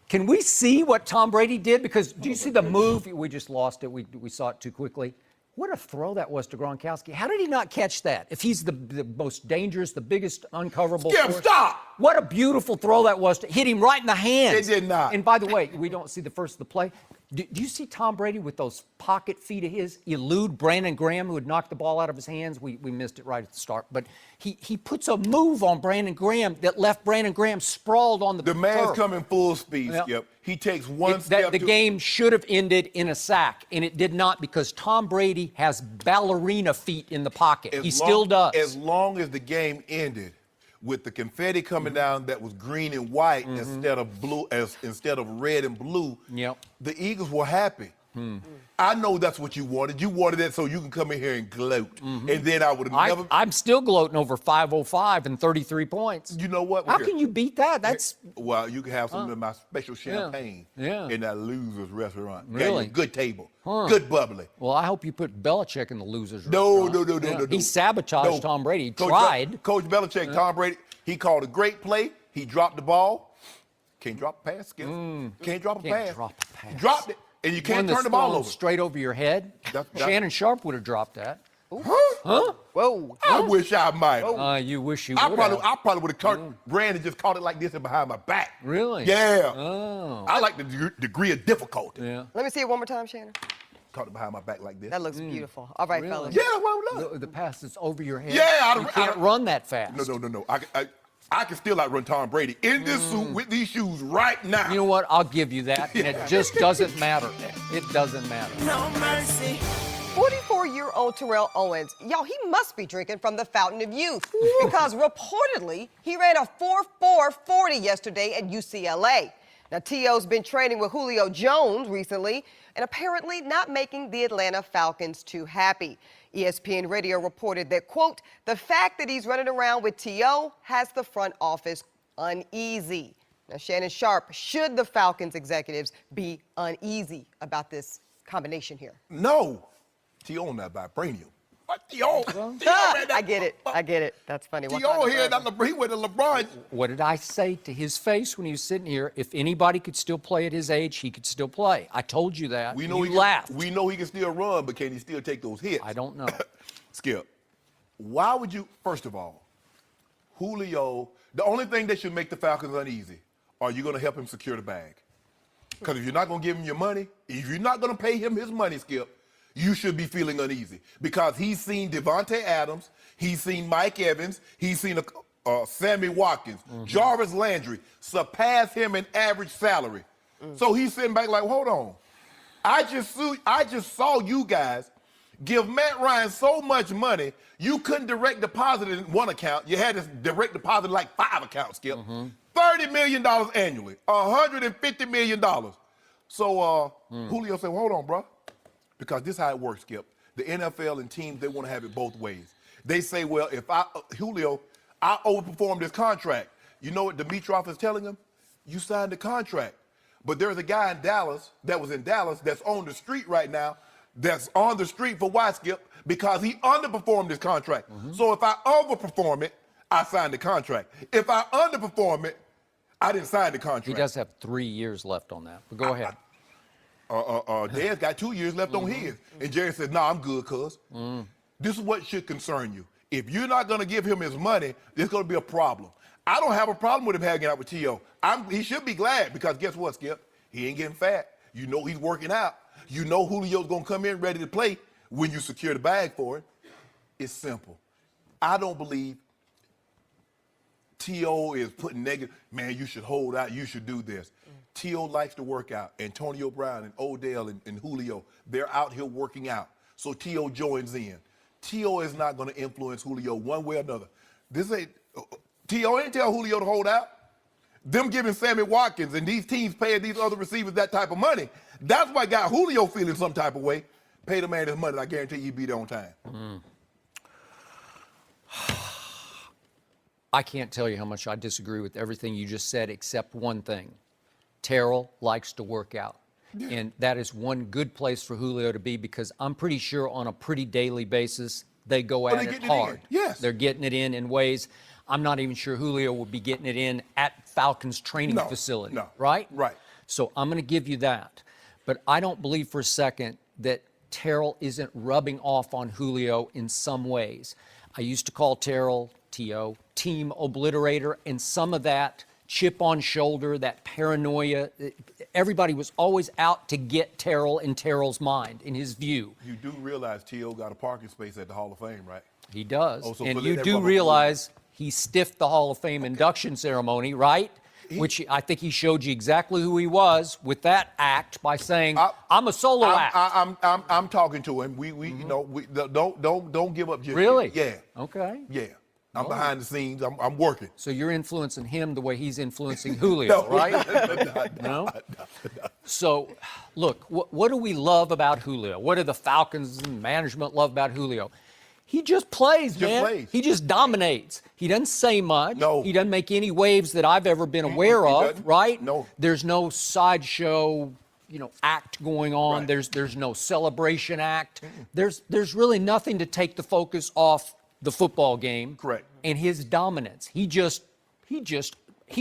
Can we see what Tom Brady did? Because do you see the move? We just lost it. We saw it too quickly. What a throw that was to Gronkowski. How did he not catch that? If he's the most dangerous, the biggest uncoverable force? Stop! What a beautiful throw that was to hit him right in the hands. It did not. And by the way, we don't see the first of the play. Do you see Tom Brady with those pocket feet of his elude Brandon Graham, who had knocked the ball out of his hands? We missed it right at the start. But he puts a move on Brandon Graham that left Brandon Graham sprawled on the The man's turf. coming full speed, Yeah. Skip. He takes one step. The game should have ended in a sack, and it did not because Tom Brady has ballerina feet in the pocket. He still does. As long as the game ended with the confetti coming down that was green and white instead of blue, instead of red and blue, Yep. the Eagles were happy. I know that's what you wanted. You wanted that so you can come in here and gloat. And then I would have never. I'm still gloating over 505 and 33 points. You know what? How can you beat that? That's Well, you can have some of my special champagne Yeah. in that loser's restaurant. Really? Got you a good table, good bubbly. well. I hope you put Belichick in the losers. No, restaurant. no. He sabotaged No. Tom Brady. He Coach tried. Coach Belichick, Tom Brady, he called a great play. He dropped the ball. Can't drop a pass, Skip. Can't drop a Can't pass. drop a pass. He dropped it, and you One can't that's turn the ball thrown over. straight over your head. Shannon Sharp would have dropped that. Huh? Whoa. I wish I might. You wish you I would probably, have. I probably would have turned Brandon just caught it like this and behind my back. Really? Yeah. Oh. I like the degree of difficulty. Yeah. Let me see it one more time, Shannon. Caught it behind my back like this. That looks beautiful. All right, Really? fellas. Yeah, that's what I love. The pass is over your head. Yeah, you can't run that fast. No. I can still outrun Tom Brady in this suit with these shoes right now. You know what? I'll give you that, and it just doesn't matter. It doesn't matter. No mercy. 44-year-old Terrell Owens, y'all, he must be drinking from the fountain of youth because reportedly he ran a 4.4 yesterday at UCLA. Now, T.O.'s been training with Julio Jones recently and apparently not making the Atlanta Falcons too happy. ESPN Radio reported that, quote, the fact that he's running around with T.O. has the front office uneasy. Now, Shannon Sharp, should the Falcons executives be uneasy about this combination here? No. T.O. that vibranium. What T.O.? I get it. That's funny. T.O. here, he went to LeBron. What did I say to his face when he was sitting here? If anybody could still play at his age, he could still play. I told you that. We know you laughed. We know he can still run, but can he still take those hits? I don't know. Skip, why would you, first of all, Julio, the only thing that should make the Falcons uneasy, are you going to help him secure the bag? Because if you're not going to give him your money, if you're not going to pay him his money, Skip, you should be feeling uneasy because he's seen Devontae Adams, he's seen Mike Evans, he's seen Sammy Watkins, Jarvis Landry surpass him in average salary. So he's sitting back like, hold on. I just saw you guys give Matt Ryan so much money, you couldn't direct deposit in one account. You had to direct deposit like 5 accounts, Skip. $30 million annually, $150 million. So Julio said, well, hold on, bro. Because this is how it works, Skip. The NFL and teams, they want to have it both ways. They say, well, if Julio, I overperformed this contract. You know what Dimitroff is telling him? You signed the contract. But there's a guy in Dallas that was in Dallas that's on the street right now, that's on the street for why, Skip? Because he underperformed his contract. So if I overperform it, I signed the contract. If I underperform it, I didn't sign the contract. He does have 3 years left on that. But go ahead. Dad's got 2 years left on his. And Jerry said, nah, I'm good, cuz. This is what should concern you. If you're not going to give him his money, there's going to be a problem. I don't have a problem with him hanging out with T.O. He should be glad because guess what, Skip? He ain't getting fat. You know he's working out. You know Julio's going to come in ready to play when you secure the bag for it. It's simple. I don't believe T.O. is putting negative, man, you should hold out, you should do this. T.O. likes to work out. Antonio Brown and Odell and Julio, they're out here working out. So T.O. joins in. T.O. is not going to influence Julio one way or another. T.O. ain't tell Julio to hold out. Them giving Sammy Watkins and these teams paying these other receivers that type of money, that's what got Julio feeling some type of way. Pay the man his money, and I guarantee you be there on time. I can't tell you how much I disagree with everything you just said except one thing. Terrell likes to work out. Yeah. And that is one good place for Julio to be because I'm pretty sure on a pretty daily basis they go at it hard. Yes. They're getting it in ways I'm not even sure Julio will be getting it in at Falcons training facility. No. Right? Right. So I'm going to give you that. But I don't believe for a second that Terrell isn't rubbing off on Julio in some ways. I used to call Terrell T.O., team obliterator, and some of that chip on shoulder, that paranoia. Everybody was always out to get Terrell in Terrell's mind, in his view. You do realize T.O. got a parking space at the Hall of Fame, right? He does. Oh, so and let you that do rubber realize he stiffed the Hall of Fame induction ceremony, right? Which I think he showed you exactly who he was with that act by saying, "I'm a solo act." I'm talking to him. You know, don't give up just Really? yet. Yeah. Okay. Yeah. I'm behind the scenes. I'm working. So you're influencing him the way he's influencing Julio, right? No? So, look, what do we love about Julio? What do the Falcons and management love about Julio? He just plays, man. He just dominates. He doesn't say much. No. He doesn't make any waves that I've ever been aware of, doesn't. right? No. There's no sideshow, act going on. Right. There's no celebration act. There's really nothing to take the focus off the football game. Correct. And his dominance. He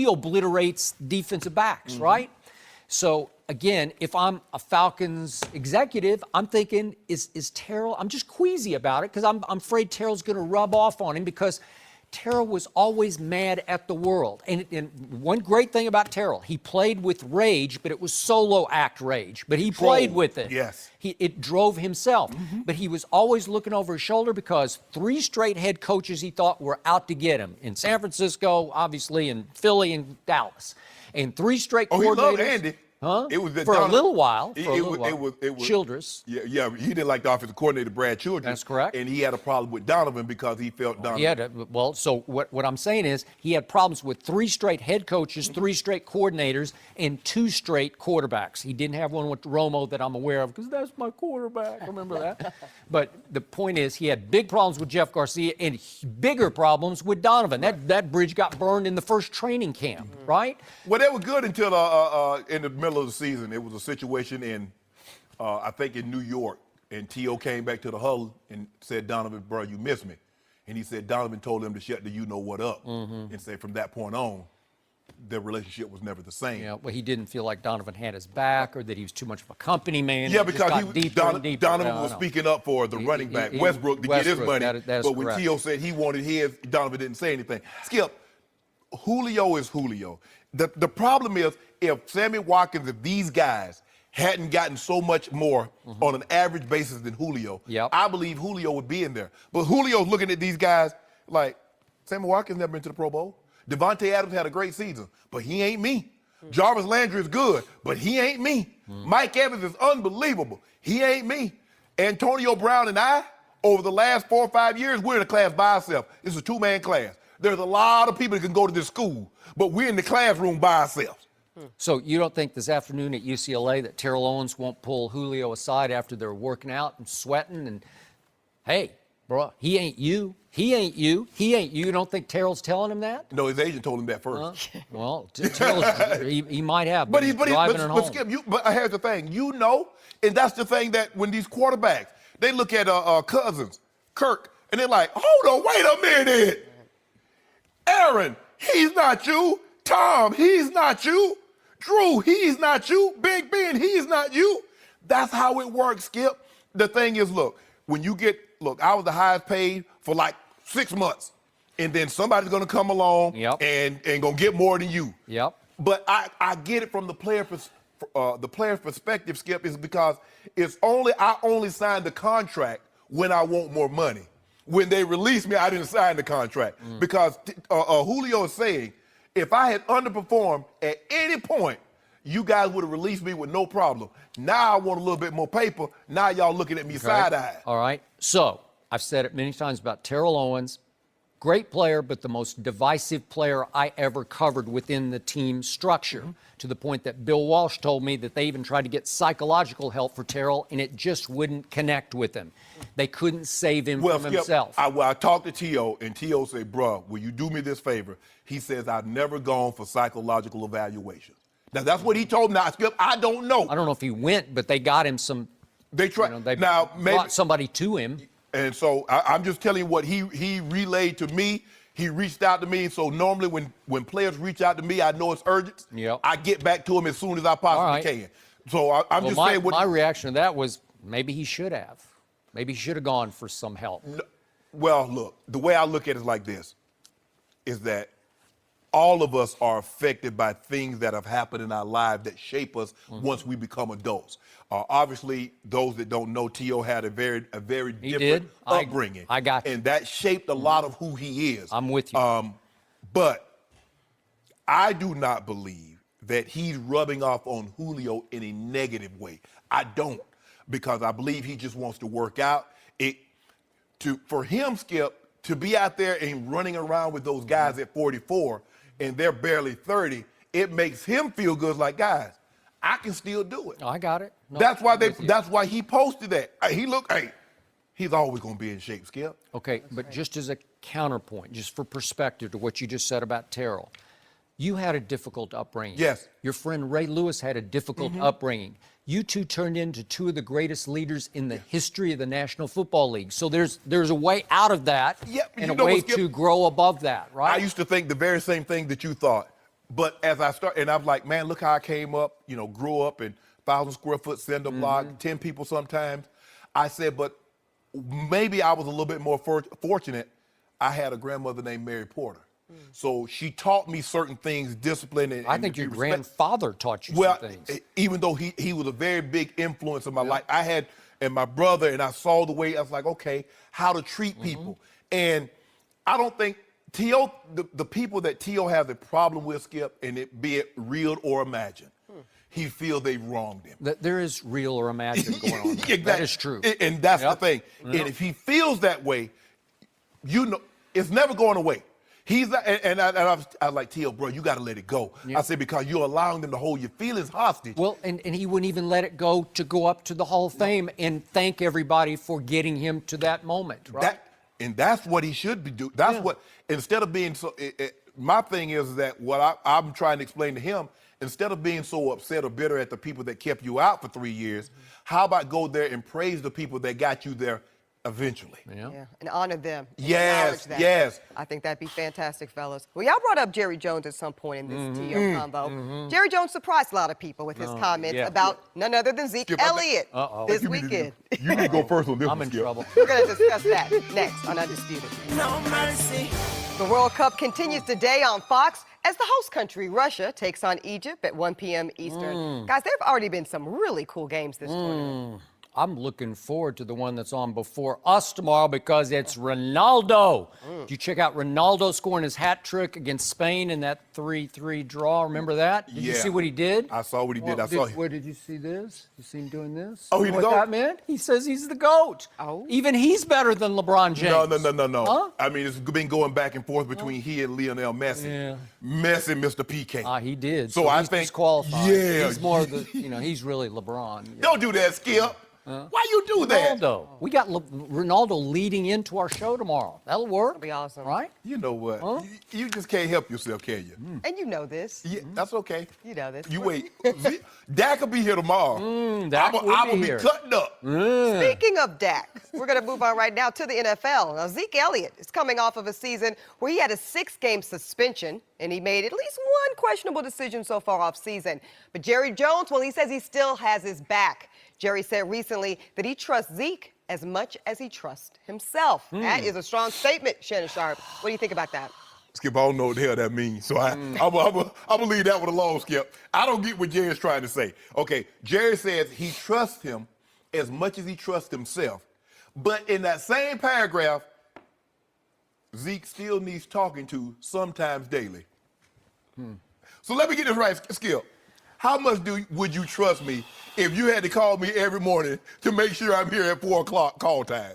obliterates defensive backs, right? So again, if I'm a Falcons executive, I'm thinking, is Terrell? I'm just queasy about it because I'm afraid Terrell's going to rub off on him because Terrell was always mad at the world. And one great thing about Terrell, he played with rage, but it was solo act rage. But he played with it. Yes. It drove himself. But he was always looking over his shoulder because 3 straight head coaches he thought were out to get him. In San Francisco, obviously, in Philly and Dallas. And 3 straight coordinators. He loved Andy. Huh? It was for a little while. It was Childress. Yeah, he didn't like the offensive coordinator, Brad Childress. That's correct. And he had a problem with Donovan because he felt Donovan. So what I'm saying is he had problems with 3 straight head coaches, 3 straight coordinators, and 2 straight quarterbacks. He didn't have one with Romo that I'm aware of because that's my quarterback. Remember that? But the point is he had big problems with Jeff Garcia and bigger problems with Donovan. That bridge got burned in the first training camp, right? Well, they were good until in the middle of the season. It was a situation in, I think in New York, and T.O. came back to the huddle and said, "Donovan, bro, you missed me." And he said Donovan told him to shut the you-know-what up and said from that point on, their relationship was never the same. Yeah, well, he didn't feel like Donovan had his back or that he was too much of a company man. Yeah, It just because got deeper and deeper. Donovan No, was no. speaking up for the running back, he- Westbrook, to get his Westbrook, money. that is But when correct. T.O. said he wanted his, Donovan didn't say anything. Skip, Julio is Julio. The problem is if Sammy Watkins, if these guys hadn't gotten so much more on an average basis than Julio, I believe Julio would be in there. But Julio's looking at these guys like, Sammy Watkins never been to the Pro Bowl. Devontae Adams had a great season, but he ain't me. Jarvis Landry is good, but he ain't me. Mike Evans is unbelievable. He ain't me. Antonio Brown and I, over the last 4 or 5 years, we're in a class by ourselves. It's a 2-man class. There's a lot of people that can go to this school, but we're in the classroom by ourselves. So you don't think this afternoon at UCLA that Terrell Owens won't pull Julio aside after they're working out and sweating and, hey, bro, he ain't you. He ain't you. He ain't you. You don't think Terrell's telling him that? No, his agent told him that first. Well, Terrell's, he might have, but he's driving it home. Skip, but here's the thing. And that's the thing that when these quarterbacks, they look at Cousins, Kirk, and they're like, hold on, wait a minute. Aaron, he's not you. Tom, he's not you. Drew, he's not you. Big Ben, he's not you. That's how it works, Skip. The thing is, look, I was the highest paid for like 6 months. And then somebody's going to come along and going to get more than you. Yep. But I get it from the player's perspective, Skip, is because I only signed the contract when I want more money. When they released me, I didn't sign the contract. Because Julio is saying, if I had underperformed at any point, you guys would have released me with no problem. Now I want a little bit more paper. Now y'all looking at me side-eyed. All right. So I've said it many times about Terrell Owens. Great player, but the most divisive player I ever covered within the team structure, to the point that Bill Walsh told me that they even tried to get psychological help for Terrell, and it just wouldn't connect with him. They couldn't save him from himself. I talked to T.O., and T.O. said, bruh, will you do me this favor? He says, I've never gone for psychological evaluation. Now, that's what he told me. Now, Skip, I don't know. I don't know if he went, but they got him some. They tried. They now, maybe, brought somebody to him. And so I'm just telling you what he relayed to me. He reached out to me. So normally when players reach out to me, I know it's urgent. Yep. I get back to him as soon as I possibly can. So I'm just saying what. My reaction to that was maybe he should have. Maybe he should have gone for some help. Well, look, the way I look at it is like this. is that all of us are affected by things that have happened in our lives that shape us once we become adults. Obviously, those that don't know, T.O. had a very different upbringing. I got you. And that shaped a lot of who he is. I'm with you. But I do not believe that he's rubbing off on Julio in a negative way. I don't, because I believe he just wants to work out. For him, Skip, to be out there and running around with those guys at 44 and they're barely 30, it makes him feel good. Like, guys, I can still do it. I got it. No, That's why he posted that. He's always going to be in shape, Skip. Okay, but just as a counterpoint, just for perspective to what you just said about Terrell, you had a difficult upbringing. Yes. Your friend Ray Lewis had a difficult upbringing. You two turned into two of the greatest leaders in the history of the National Football League. So there's a way out of that and a way to grow above that, right? I used to think the very same thing that you thought. But as I start, and I'm like, man, look how I came up, grew up in 1,000 square foot cinder block, 10 people sometimes. I said, but maybe I was a little bit more fortunate. I had a grandmother named Mary Porter. So she taught me certain things, discipline. And I think your grandfather taught you some things. Even though he was a very big influence in my life, and my brother, and I saw the way, I was like, okay, how to treat people. And I don't think T.O., the people that T.O. has a problem with, Skip, and it be it real or imagined, he feels they wronged him. There is real or imagined going on. Exactly. That is true. And that's the thing. And if he feels that way, it's never going away. I was like, T.O., bro, you got to let it go. Yeah. I said, because you're allowing them to hold your feelings hostage. Well, and he wouldn't even let it go to go up to the Hall of Fame and thank everybody for getting him to that moment, right? And that's what he should be doing. That's what, instead of being so, my thing is that what I'm trying to explain to him, instead of being so upset or bitter at the people that kept you out for 3 years, how about go there and praise the people that got you there eventually? Yeah, and honor them. And yes, acknowledge that. yes. I think that'd be fantastic, fellas. Well, y'all brought up Jerry Jones at some point in this T.O. combo. Jerry Jones surprised a lot of people with his comments about none other than Zeke Elliott this weekend. You need to go first on this I'm one, in Skip. trouble. We're going to discuss that next on Undisputed. No mercy. The World Cup continues today on Fox as the host country, Russia, takes on Egypt at 1 p.m. Eastern. Guys, there have already been some really cool games this tournament. I'm looking forward to the one that's on before us tomorrow because it's Ronaldo. Did you check out Ronaldo scoring his hat trick against Spain in that 3-3 draw? Remember that? Did you see what he did? I saw what he did. Where did you see this? You see him doing this? Oh, You he's know the what GOAT? that meant? He says he's the GOAT. Oh. Even he's better than LeBron James. No. Huh? I mean, it's been going back and forth between he and Lionel Messi. Yeah. Messi, Mr. PK. He did. So I he's think- disqualified. yeah. He's more of the, he's really LeBron. Don't do that, Skip. Why you do that? Ronaldo. We got Ronaldo leading into our show tomorrow. That'll work. That'll be awesome. Right? You know what? You just can't help yourself, can you? And you know this. Yeah, that's okay. You know this. You wait. Dak will be here tomorrow. Dak will I be will be here. cutting up. Speaking of Dak, we're going to move on right now to the NFL. Now, Zeke Elliott is coming off of a season where he had a 6-game suspension, and he made at least one questionable decision so far off season. But Jerry Jones, well, he says he still has his back. Jerry said recently that he trusts Zeke as much as he trusts himself. That is a strong statement, Shannon Sharp. What do you think about that? Skip, I don't know what the hell that means. So I'm going to leave that one alone, Skip. I don't get what Jerry's trying to say. Okay, Jerry says he trusts him as much as he trusts himself. But in that same paragraph, Zeke still needs talking to sometimes daily. So let me get this right, Skip. How much would you trust me if you had to call me every morning to make sure I'm here at 4 o'clock call time?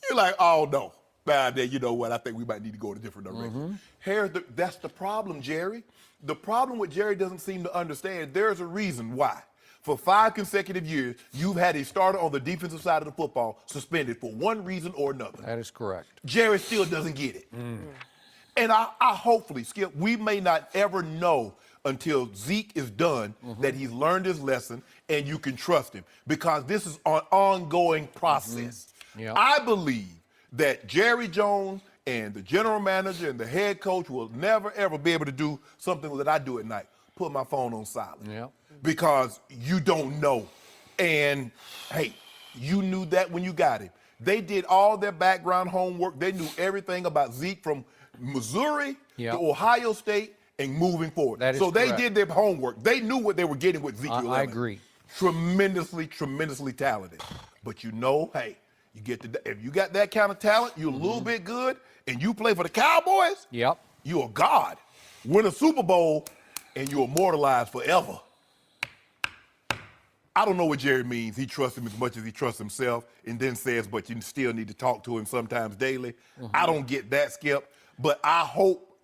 You're like, oh, no. Nah, then you know what? I think we might need to go in a different direction. That's the problem, Jerry. The problem with Jerry doesn't seem to understand there's a reason why. For 5 consecutive years, you've had a starter on the defensive side of the football suspended for one reason or another. That is correct. Jerry still doesn't get it. And I hopefully, Skip, we may not ever know until Zeke is done that he's learned his lesson and you can trust him, because this is an ongoing process. Yep. I believe that Jerry Jones and the general manager and the head coach will never, ever be able to do something that I do at night, put my phone on silent. Yep. Because you don't know. And, hey, you knew that when you got him. They did all their background homework. They knew everything about Zeke from Missouri Yeah. to Ohio State and moving forward. That is so they correct. did their homework. They knew what they were getting with Zeke. I agree. Tremendously talented. But you know, hey, if you got that kind of talent, you're a little bit good, and you play for the Cowboys, Yep. you're a god. Win a Super Bowl, and you're immortalized forever. I don't know what Jerry means. He trusts him as much as he trusts himself, and then says, but you still need to talk to him sometimes daily. I don't get that, Skip. But I hope,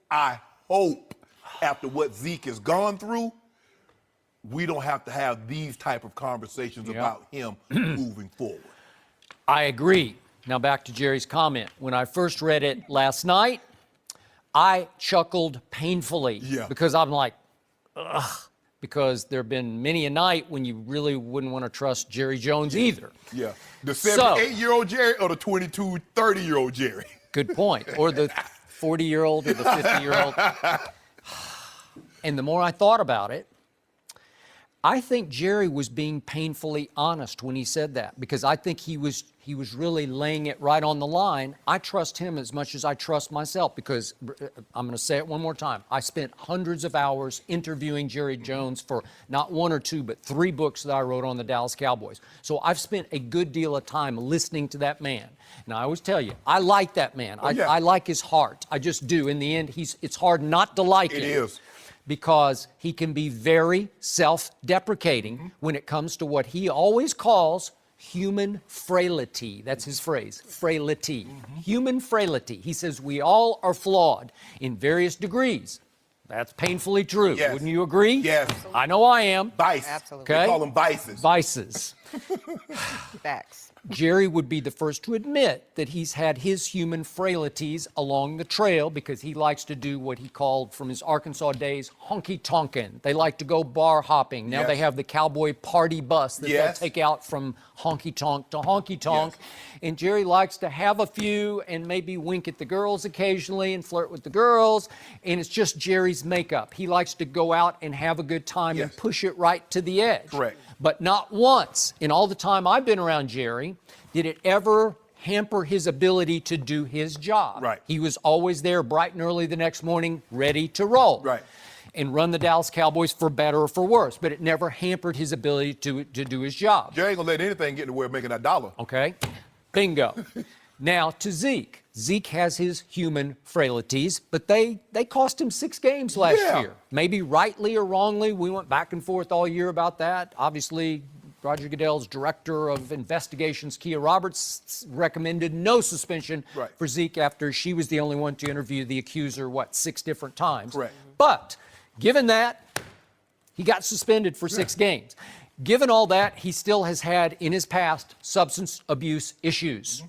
after what Zeke has gone through, we don't have to have these type of conversations about him moving forward. I agree. Now back to Jerry's comment. When I first read it last night, I chuckled painfully because I'm like, ugh, because there have been many a night when you really wouldn't want to trust Jerry Jones either. Yeah. The 78-year-old Jerry or the 22, 30-year-old Jerry? Good point. Or the 40-year-old or the 50-year-old. And the more I thought about it, I think Jerry was being painfully honest when he said that, because I think he was really laying it right on the line. I trust him as much as I trust myself, because I'm going to say it one more time. I spent hundreds of hours interviewing Jerry Jones for not one or two, but 3 books that I wrote on the Dallas Cowboys. So I've spent a good deal of time listening to that man. And I always tell you, I like that man. I like his heart. I just do. In the end, it's hard not to like him. It is. Because he can be very self-deprecating when it comes to what he always calls human frailty. That's his phrase, frailty. Human frailty. He says we all are flawed in various degrees. That's painfully true. Yes. Wouldn't you agree? Yes. I know I am. Vice. Absolutely. Okay. They call them vices. Vices. Facts. Jerry would be the first to admit that he's had his human frailties along the trail, because he likes to do what he called from his Arkansas days honky-tonkin'. They like to go bar hopping. Now they have the cowboy party bus that they'll take out from honky-tonk to honky-tonk. And Jerry likes to have a few and maybe wink at the girls occasionally and flirt with the girls. And it's just Jerry's makeup. He likes to go out and have a good time and push it right to the edge. Correct. But not once in all the time I've been around Jerry did it ever hamper his ability to do his job. Right. He was always there bright and early the next morning, ready to roll. Right. And run the Dallas Cowboys for better or for worse. But it never hampered his ability to do his job. Jerry ain't gonna let anything get in the way of making that dollar. Okay? Bingo. Now to Zeke. Zeke has his human frailties, but they cost him 6 games last year. Maybe rightly or wrongly. We went back and forth all year about that. Obviously, Roger Goodell's director of investigations, Kia Roberts, recommended no suspension for Zeke after she was the only one to interview the accuser, 6 different times. Correct. But given that, he got suspended for 6 games. Given all that, he still has had in his past substance abuse issues.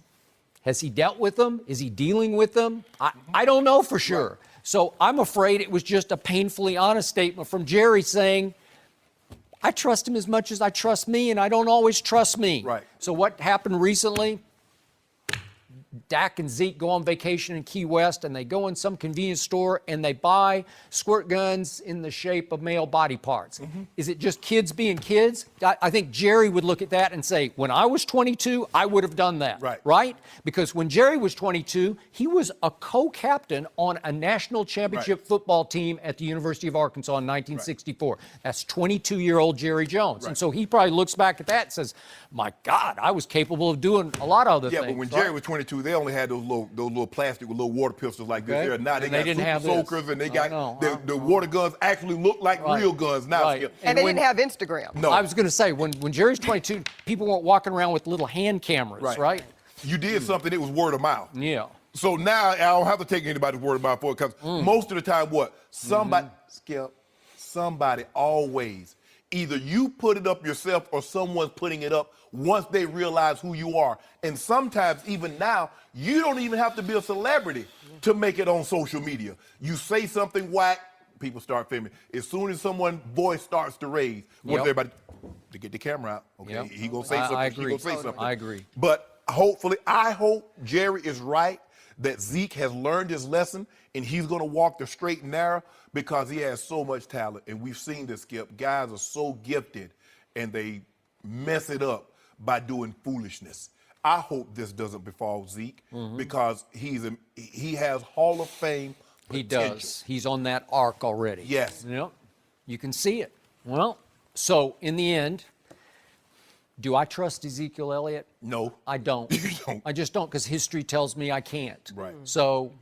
Has he dealt with them? Is he dealing with them? I don't know for sure. So I'm afraid it was just a painfully honest statement from Jerry saying, I trust him as much as I trust me, and I don't always trust me. Right. So what happened recently? Dak and Zeke go on vacation in Key West, and they go in some convenience store and they buy squirt guns in the shape of male body parts. Is it just kids being kids? I think Jerry would look at that and say, when I was 22, I would have done that. Right? Because when Jerry was 22, he was a co-captain on a national championship football team at the University of Arkansas in 1964. That's 22-year-old Jerry Jones. And so he probably looks back at that and says, my God, I was capable of doing a lot of other things. Yeah, but when Jerry was 22, they only had those little plastic with little water pistols like this. There now they got didn't have super this. soakers, and they got the water guns actually look like real guns now. And they didn't have Instagram. No. I was going to say, when Jerry's 22, people weren't walking around with little hand cameras, right? You did something, it was word of mouth. Yeah. So now I don't have to take anybody's word of mouth for it, because most of the time, somebody, Skip, somebody always, either you put it up yourself or someone's putting it up once they realize who you are. And sometimes, even now, you don't even have to be a celebrity to make it on social media. You say something whack, people start filming. As soon as someone's voice starts to raise, everybody to get the camera out. Okay, he gonna say something. I agree. He gonna say something. I agree. But hopefully, I hope Jerry is right that Zeke has learned his lesson and he's gonna walk the straight and narrow, because he has so much talent. And we've seen this, Skip. Guys are so gifted and they mess it up by doing foolishness. I hope this doesn't befall Zeke because he has Hall of Fame He potential. does. He's on that arc already. Yes. Yep. You can see it. Well, so in the end, do I trust Ezekiel Elliott? No. I don't. You don't. I just don't because history tells me I can't. Right. So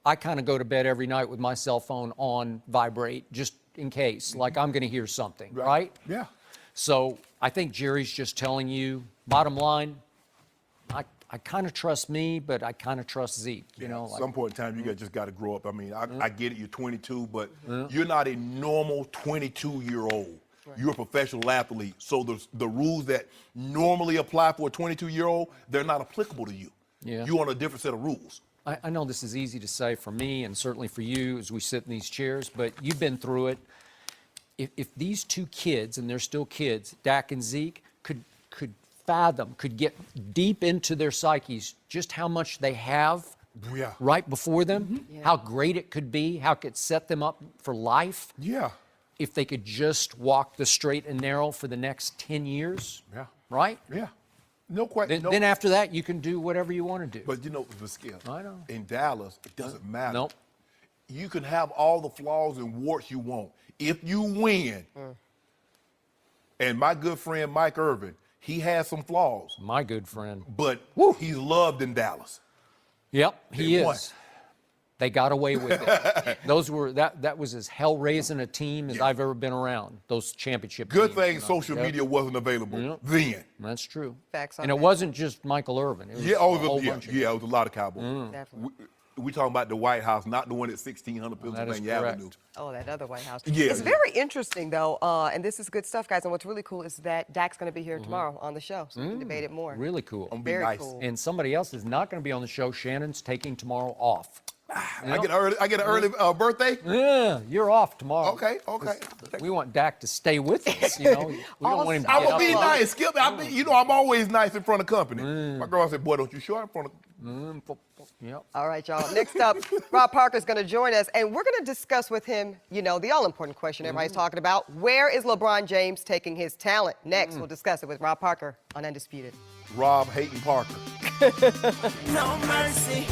I kind of go to bed every night with my cell phone on vibrate just in case, like I'm going to hear something, right? Yeah. So I think Jerry's just telling you, bottom line, I kind of trust me, but I kind of trust Zeke. You know, At some point in time, you just got to grow up. I mean, I get it. You're 22, but you're not a normal 22-year-old. You're a professional athlete. So the rules that normally apply for a 22-year-old, they're not applicable to you. Yeah. You're on a different set of rules. I know this is easy to say for me and certainly for you as we sit in these chairs, but you've been through it. If these two kids, and they're still kids, Dak and Zeke, could fathom, could get deep into their psyches just how much they have Yeah. right before them, how great it could be, how it could set them up for life Yeah. if they could just walk the straight and narrow for the next 10 years, Yeah. right? Yeah. No question. Then after that, you can do whatever you want to do. But you know, the skill. I know. In Dallas, it doesn't matter. Nope. You can have all the flaws and warts you want. If you win, and my good friend Mike Irvin, he has some flaws, My good friend. but he's loved in Dallas. Yep, he They won. is. They got away with it. That was as hell-raising a team as I've ever been around. Those championship Good teams. thing social Yep. media wasn't available Yep. then. That's true. Facts on And it that. wasn't just Michael Irvin. It was Yeah, a whole yeah, bunch of it was a lot of Cowboys. Definitely. We talking about the White House, not the one at 1600 That is Pennsylvania correct. Avenue. Oh, that other White House. Yeah, It's yeah. very interesting, though, and this is good stuff, guys. And what's really cool is that Dak's going to be here tomorrow on the show, so we can debate it more. Really cool. I'm gonna be Very nice. cool. And somebody else is not going to be on the show. Shannon's taking tomorrow off. I get an early birthday. Yeah, you're off tomorrow. Okay. We want Dak to stay with us, you know. We don't want him to I get will up be and- nice. Skip. I'm always nice in front of company. My girl said, "Boy, don't you show up in front of." Yep. All right, y'all. Next up, Rob Parker's going to join us, and we're going to discuss with him, the all-important question everybody's talking about. Where is LeBron James taking his talent? Next, we'll discuss it with Rob Parker on Undisputed. Rob Hayton Parker. No mercy.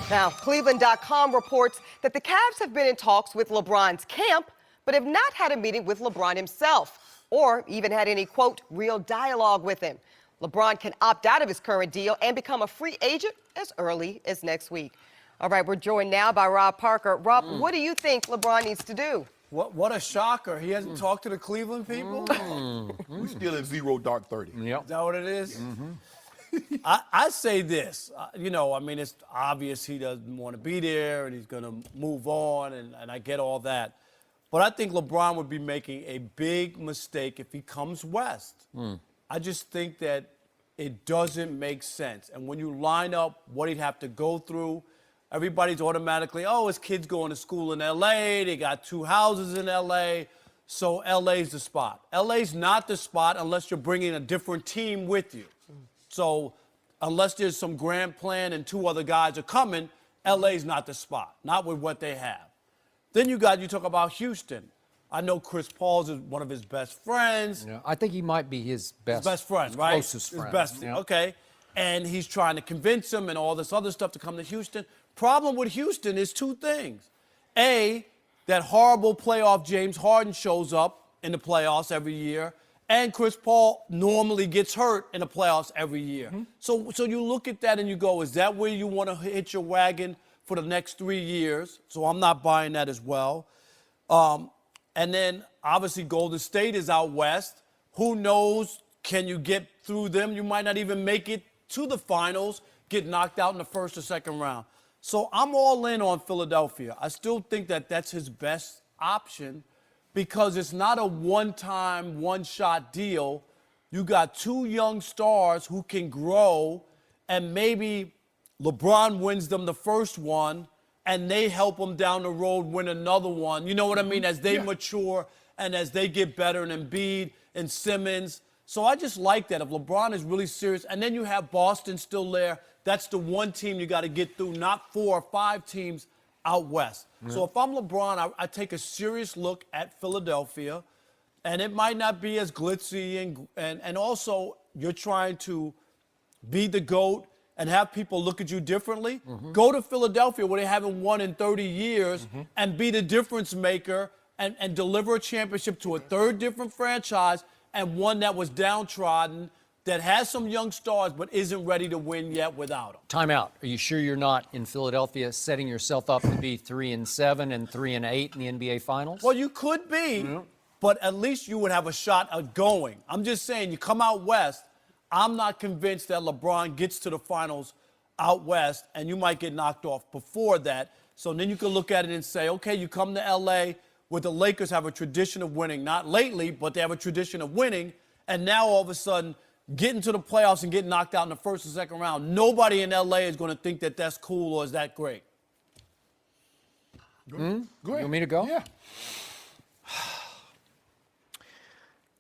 Now, Cleveland.com reports that the Cavs have been in talks with LeBron's camp, but have not had a meeting with LeBron himself, or even had any, quote, real dialogue with him. LeBron can opt out of his current deal and become a free agent as early as next week. All right, we're joined now by Rob Parker. Rob, what do you think LeBron needs to do? What a shocker. He hasn't talked to the Cleveland people? We still in zero dark 30. Yep. Is that what it is? I say this. It's obvious he doesn't want to be there and he's going to move on, and I get all that. But I think LeBron would be making a big mistake if he comes west. I just think that it doesn't make sense. And when you line up what he'd have to go through, everybody's automatically, his kid's going to school in L.A., they got 2 houses in L.A., so L.A.'s the spot. L.A.'s not the spot unless you're bringing a different team with you. So unless there's some grand plan and 2 other guys are coming, L.A.'s not the spot, not with what they have. Then you talk about Houston. I know Chris Paul's is one of his best friends. Yeah, I think he might be his best friend, right? Closest friend. His best, Yeah. okay. And he's trying to convince him and all this other stuff to come to Houston. Problem with Houston is 2 things. A, that horrible playoff James Harden shows up in the playoffs every year, and Chris Paul normally gets hurt in the playoffs every year. So you look at that and you go, is that where you want to hitch your wagon for the next 3 years? So I'm not buying that as well. And then, obviously, Golden State is out west. Who knows? Can you get through them? You might not even make it to the finals, get knocked out in the first or second round. So I'm all in on Philadelphia. I still think that that's his best option because it's not a one-time, one-shot deal. You got 2 young stars who can grow, and maybe LeBron wins them the first one, and they help them down the road win another one. You know what I mean? As they mature and as they get better, and Embiid and Simmons. So I just like that. If LeBron is really serious, and then you have Boston still there, that's the one team you got to get through, not 4 or 5 teams out west. So if I'm LeBron, I take a serious look at Philadelphia, and it might not be as glitzy, and also you're trying to be the GOAT, and have people look at you differently, go to Philadelphia where they haven't won in 30 years and be the difference maker and deliver a championship to a third different franchise and one that was downtrodden, that has some young stars but isn't ready to win yet without them. Time out. Are you sure you're not in Philadelphia setting yourself up to be 3-7 and 3-8 in the NBA Finals? Well, you could be, but at least you would have a shot at going. I'm just saying, you come out west, I'm not convinced that LeBron gets to the finals out west, and you might get knocked off before that. So then you can look at it and say, okay, you come to L.A. where the Lakers have a tradition of winning, not lately, but they have a tradition of winning, and now all of a sudden getting to the playoffs and getting knocked out in the first and second round, nobody in L.A. is going to think that that's cool or is that great. Go ahead. You want me to go? Yeah.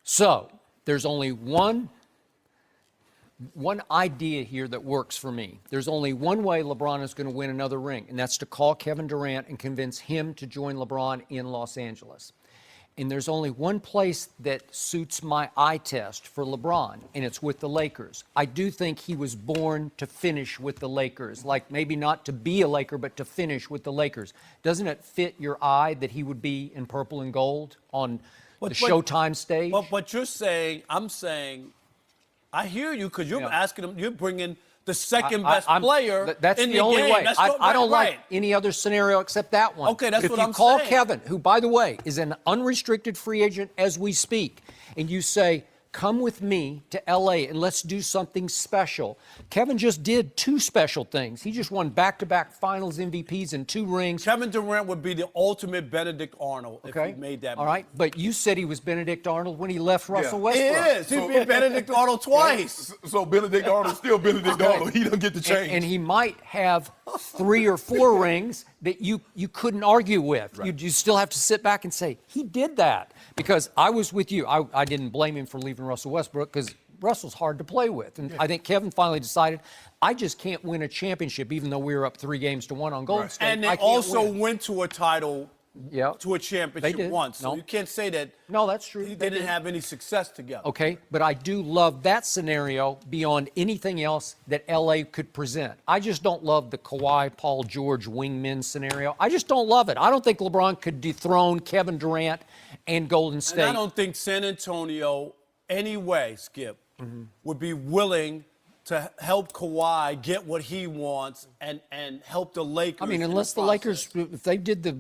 So there's only one idea here that works for me. There's only one way LeBron is going to win another ring, and that's to call Kevin Durant and convince him to join LeBron in Los Angeles. And there's only one place that suits my eye test for LeBron, and it's with the Lakers. I do think he was born to finish with the Lakers, like maybe not to be a Laker, but to finish with the Lakers. Doesn't it fit your eye that he would be in purple and gold on the Showtime stage? But you're saying, I'm saying, I hear you because you're asking him, you're bringing the second best player that's in the only game. way. That's I don't right. like any other scenario except that one. Okay, that's but what if I'm you call saying. Kevin, who, by the way, is an unrestricted free agent as we speak, and you say, come with me to L.A. and let's do something special. Kevin just did two special things. He just won back-to-back finals MVPs and 2 rings. Kevin Durant would be the ultimate Benedict Arnold if he made that All move. right, but you said he was Benedict Arnold when he left Russell He Westbrook. is. He'd be Benedict Arnold twice. So Benedict Arnold's still Benedict Arnold. He doesn't get to change. And he might have 3 or 4 rings that you couldn't argue with. Right. You still have to sit back and say, he did that. Because I was with you. I didn't blame him for leaving Russell Westbrook because Russell's hard to play with. And I think Kevin finally decided, I just can't win a championship even though we were up 3-1 on Golden State. And they I can't also win. went to a title, to a They championship did. once. So No. you can't say that No, that's true. they They didn't did. have any success together. Okay, but I do love that scenario beyond anything else that LA could present. I just don't love the Kawhi, Paul George wingmen scenario. I just don't love it. I don't think LeBron could dethrone Kevin Durant and Golden State. And I don't think San Antonio, anyway, Skip, would be willing to help Kawhi get what he wants and help the Lakers. I mean, unless the Lakers, if they did the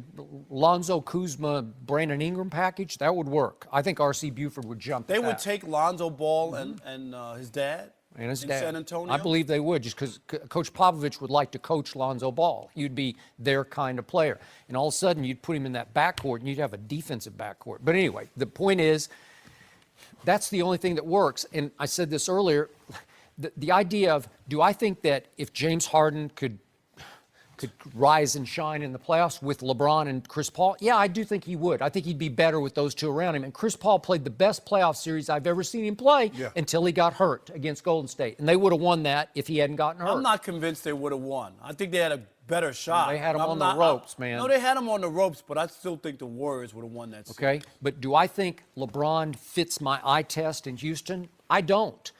Lonzo Kuzma, Brandon Ingram package, that would work. I think R.C. Buford would jump. They at would that. take Lonzo Ball and his dad And his in dad. San Antonio. I believe they would, just because Coach Popovich would like to coach Lonzo Ball. You'd be their kind of player. And all of a sudden, you'd put him in that backcourt, and you'd have a defensive backcourt. But anyway, the point is, that's the only thing that works. And I said this earlier, the idea of, do I think that if James Harden could rise and shine in the playoffs with LeBron and Chris Paul? Yeah, I do think he would. I think he'd be better with those two around him. And Chris Paul played the best playoff series I've ever seen him play until he got hurt against Golden State. And they would have won that if he hadn't gotten hurt. I'm not convinced they would have won. I think they had a better shot. They had him on the ropes, man. No, they had him on the ropes, but I still think the Warriors would have won that series. Okay, but do I think LeBron fits my eye test in Houston? I don't.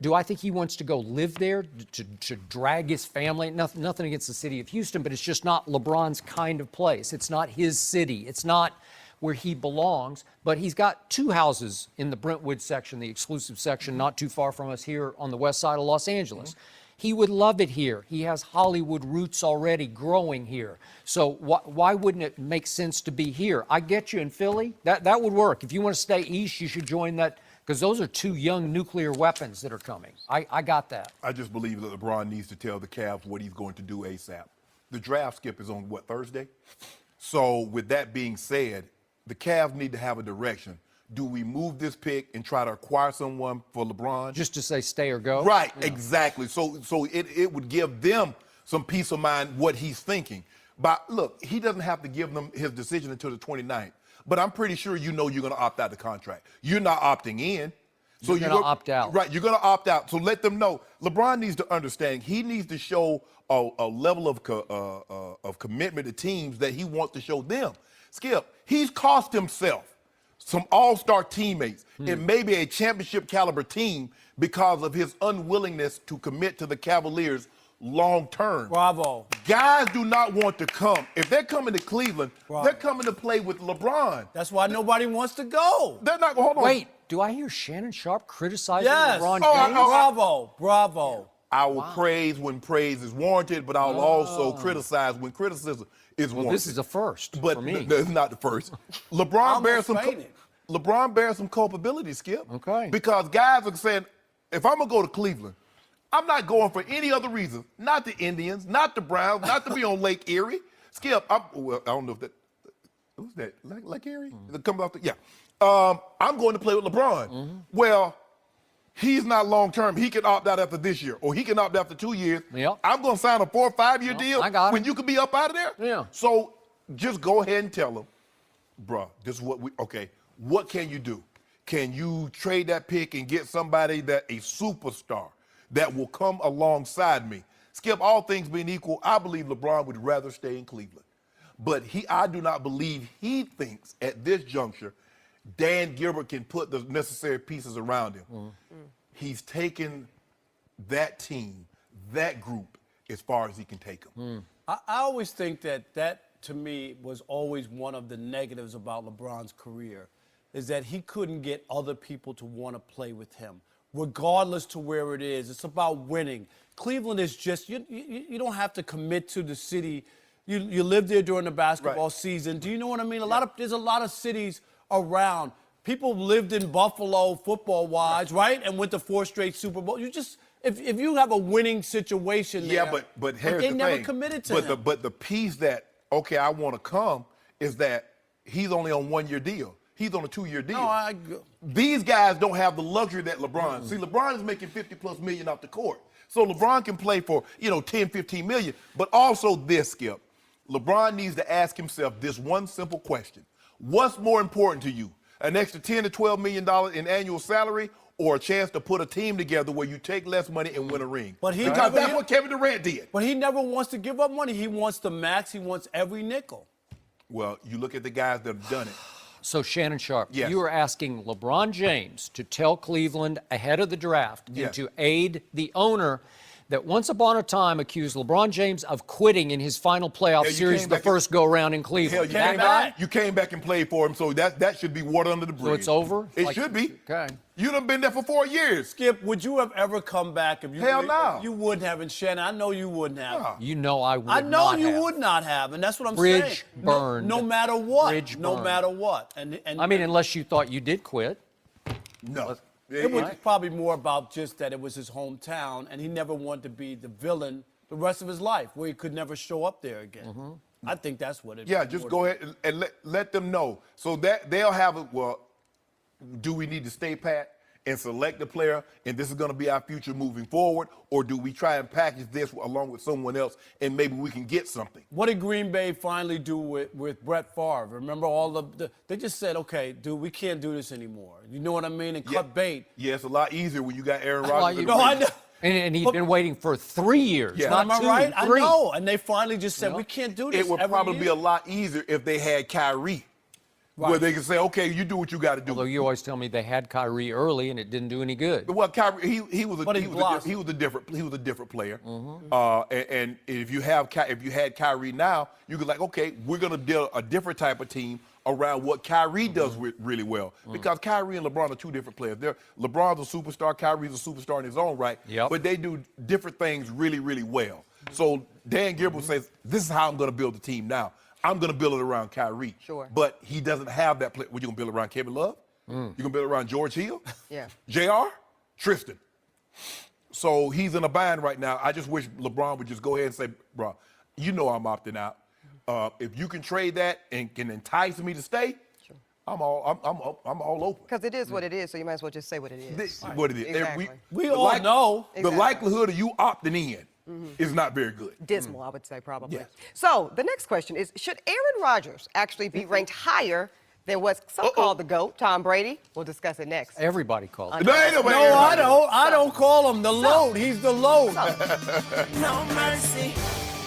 Do I think he wants to go live there to drag his family? Nothing against the city of Houston, but it's just not LeBron's kind of place. It's not his city. It's not where he belongs. But he's got 2 houses in the Brentwood section, the exclusive section, not too far from us here on the west side of Los Angeles. He would love it here. He has Hollywood roots already growing here. So why wouldn't it make sense to be here? I get you in Philly. That would work. If you want to stay east, you should join that, because those are 2 young nuclear weapons that are coming. I got that. I just believe that LeBron needs to tell the Cavs what he's going to do ASAP. The draft, Skip, is on, Thursday? So with that being said, the Cavs need to have a direction. Do we move this pick and try to acquire someone for LeBron? Just to say stay or go? Right, exactly. So it would give them some peace of mind what he's thinking. But look, he doesn't have to give them his decision until the 29th. But I'm pretty sure you know you're going to opt out the contract. You're not opting in. So you're going to opt out. Right, you're going to opt out. So let them know. LeBron needs to understand. He needs to show a level of commitment to teams that he wants to show them. Skip, he's cost himself some all-star teammates, and maybe a championship caliber team because of his unwillingness to commit to the Cavaliers long term. Bravo. Guys do not want to come. If they're coming to Cleveland, Bravo. they're coming to play with LeBron. That's why nobody wants to go. They're not going, hold on. Wait, do I hear Shannon Sharp criticizing Yes. LeBron Oh, James? Bravo. Bravo. I will praise when praise is warranted, but I'll also criticize when criticism is warranted. This is a first But for me. it's not the first. LeBron bears some fainted. LeBron bears some culpability, Skip. Okay. Because guys are saying, if I'm gonna go to Cleveland, I'm not going for any other reason. Not the Indians, not the Browns, not to be on Lake Erie. Skip, I don't know if that. Who's that? Lake Erie? It comes off the, yeah. I'm going to play with LeBron. Well, he's not long term. He can opt out after this year, or he can opt out after 2 years. Yep. I'm going to sign a 4 or 5 year deal I got it. when you could be up out of there. Yeah. So just go ahead and tell him, bruh, this is what what can you do? Can you trade that pick and get somebody that a superstar that will come alongside me? Skip, all things being equal, I believe LeBron would rather stay in Cleveland. But I do not believe he thinks at this juncture Dan Gilbert can put the necessary pieces around him. He's taken that team, that group, as far as he can take them. I always think that to me was always one of the negatives about LeBron's career, is that he couldn't get other people to want to play with him, regardless to where it is. It's about winning. Cleveland is just, you don't have to commit to the city. You live there during the basketball season. Do you know what I mean? There's a lot of cities around. People lived in Buffalo football-wise, right? And went to 4 straight Super Bowls. You just, if you have a winning situation there. Yeah, but here's they the never thing. committed to him. But the piece that, okay, I want to come, is that he's only on 1 year deal. He's on a 2 year deal. No, These guys don't have the luxury that LeBron. See, LeBron is making 50+ million off the court. So LeBron can play for, 10, 15 million. But also this, Skip. LeBron needs to ask himself this one simple question. What's more important to you? An extra $10 to $12 million in annual salary, or a chance to put a team together where you take less money and win a ring? Because that's what Kevin Durant did. But he never wants to give up money. He wants the max. He wants every nickel. Well, you look at the guys that have done it. So, Shannon Sharp, Yes. you are asking LeBron James to tell Cleveland ahead of the draft Yes. and to aid the owner that once upon a time accused LeBron James of quitting in his final playoff Yeah, you series came the back first go-around in Hell, Cleveland. you That came, guy? back, you came back and played for him, so that should be water under the bridge. So it's over? It Like- should be. Okay. You done been there for 4 years. Skip, would you have ever come back if you? Hell no. You wouldn't have, and Shannon, I know you wouldn't have. No. You know I would I know not you have. would not have, and that's what I'm Bridge saying. burned. No matter what. Bridge no burned. matter what. And I mean, unless you thought you did quit. No. it was probably more about just that it was his hometown, and he never wanted to be the villain the rest of his life, where he could never show up there again. I think that's what it. Yeah, just go ahead and let them know. So that they'll have it, well, do we need to stay pat and select the player, and this is going to be our future moving forward, or do we try and package this along with someone else and maybe we can get something? What did Green Bay finally do with Brett Favre? Remember they just said, okay, dude, we can't do this anymore. You know what I mean? And cut bait. Yeah, it's a lot easier when you got Aaron Well, Rodgers. you- and No, I Brady. know. And he'd been waiting for 3 years, Yeah. not Am I 2, right? 3. I know. And they finally just said, we can't do this. It would every probably be year. a lot easier if they had Kyrie, where they could say, okay, you do what you got to do. Although you always tell me they had Kyrie early and it didn't do any good. Well, Kyrie, he was But he a different player. And if you had Kyrie now, you could like, okay, we're gonna build a different type of team around what Kyrie does really well. Because Kyrie and LeBron are two different players. LeBron's a superstar, Kyrie's a superstar in his own right. Yep. But they do different things really, really well. So Dan Gilbert says, this is how I'm gonna build the team now. I'm going to build it around Kyrie. Sure. But he doesn't have that play. What, you going to build it around Kevin Love? You going to build it around George Hill? Yeah. JR? Tristan. So he's in a bind right now. I just wish LeBron would just go ahead and say, bro, you know I'm opting out. If you can trade that and can entice me to stay, Sure. I'm all open. Because it is what it is, so you might as well just say what it is. This is what it is. Exactly. We all know. The Exactly. likelihood of you opting in is not very good. Dismal, I would say, probably. Yes. So the next question is, should Aaron Rodgers actually be ranked higher than what's some called the GOAT, Tom Brady? We'll discuss it next. Everybody calls it. No, ain't nobody- No, I don't. I don't call him the load. He's the load. No mercy.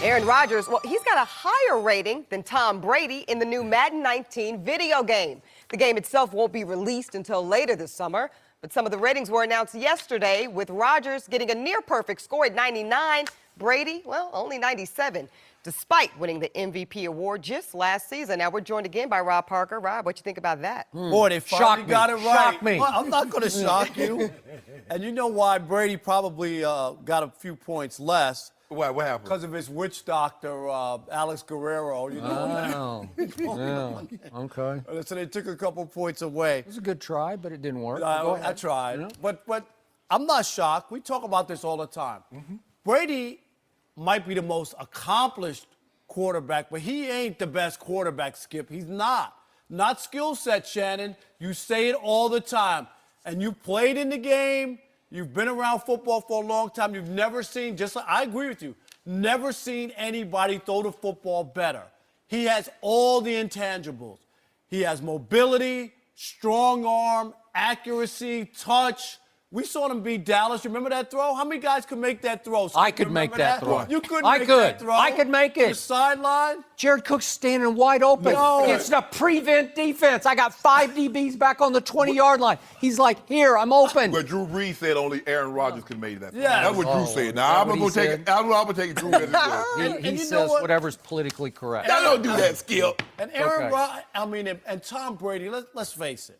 Aaron Rodgers, well, he's got a higher rating than Tom Brady in the new Madden 19 video game. The game itself won't be released until later this summer, but some of the ratings were announced yesterday, with Rodgers getting a near-perfect score at 99, Brady, well, only 97, despite winning the MVP award just last season. Now we're joined again by Rob Parker. Rob, what you think about that? Boy, they finally got it right. Shock me. Well, I'm not going to shock you. And you know why Brady probably got a few points less? What happened? Because of his witch doctor, Alex Guerrero. You know? Oh, yeah, okay. So they took a couple points away. It was a good try, but it didn't work. Go I ahead. tried. You know? But I'm not shocked. We talk about this all the time. Brady might be the most accomplished quarterback, but he ain't the best quarterback, Skip. He's not. Not skill set, Shannon. You say it all the time. And you played in the game. You've been around football for a long time. You've never seen, just like I agree with you, never seen anybody throw the football better. He has all the intangibles. He has mobility, strong arm, accuracy, touch. We saw him beat Dallas. Remember that throw? How many guys could make that throw? I could make that throw. You couldn't I make could. that throw. I could make it. The sideline? Jared Cook's standing wide open No. against a prevent defense. I got 5 DBs back on the 20-yard line. He's like, here, I'm open. But Drew Brees said only Aaron Rodgers could make that. Yeah. That's what Drew said. Now, I'm going to take it. I'm going to take Drew as it is. He and you know says what? whatever's politically correct. Now, don't do that, Skip. And Aaron Okay. and Tom Brady, let's face it.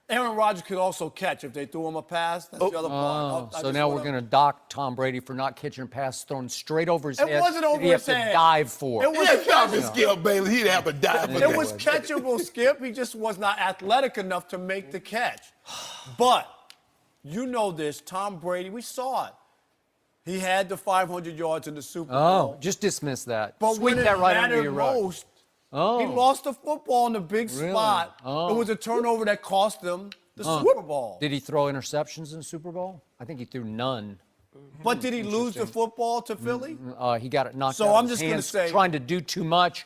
Aaron Rodgers could also catch if they threw him a pass. That's the other part. So now we're going to dock Tom Brady for not catching a pass thrown straight over his head. It wasn't over that he his has head. to dive for. It was Yeah, stop it, Skip Bailey. He'd have to die for It that. was catchable, Skip. He just was not athletic enough to make the catch. But you know this, Tom Brady, we saw it. He had the 500 yards in the Super Bowl. Oh, just dismiss that. But Sweep when that it right under mattered your rug. most, Oh. he lost the football in the big Really? spot. Oh. It was a turnover that cost them the Super Bowl. Did he throw interceptions in the Super Bowl? I think he threw none. But did he lose the football to Philly? He got it knocked So out I'm of his just gonna hands say- trying to do too much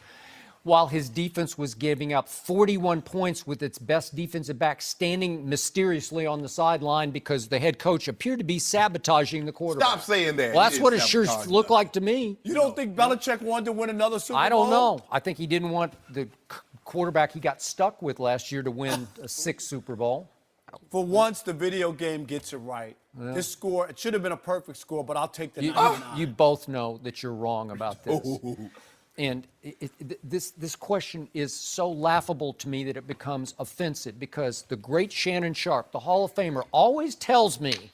while his defense was giving up 41 points with its best defensive back standing mysteriously on the sideline because the head coach appeared to be sabotaging the quarterback. Stop saying that. Well, He that's what it didn't sure sabotage looked that. like to me. You don't think Belichick wanted to win another Super Bowl? I don't know. I think he didn't want the quarterback he got stuck with last year to win a 6th Super Bowl. For once, the video game gets it right. This score, it should have been a perfect score, but I'll take the You, 99. you both know that you're wrong about this. And this question is so laughable to me that it becomes offensive because the great Shannon Sharp, the Hall of Famer, always tells me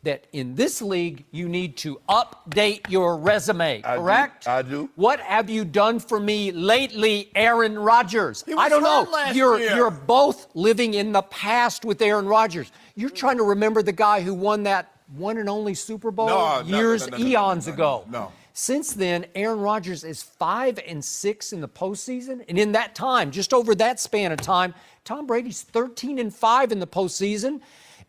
that in this league, you need to update your resume, correct? I do. What have you done for me lately, Aaron Rodgers? was I don't hurt know. last You're year. both living in the past with Aaron Rodgers. You're trying to remember the guy who won that one and only Super Bowl years, eons ago. No. Since then, Aaron Rodgers is 5-6 in the postseason, and in that time, just over that span of time, Tom Brady's 13-5 in the postseason,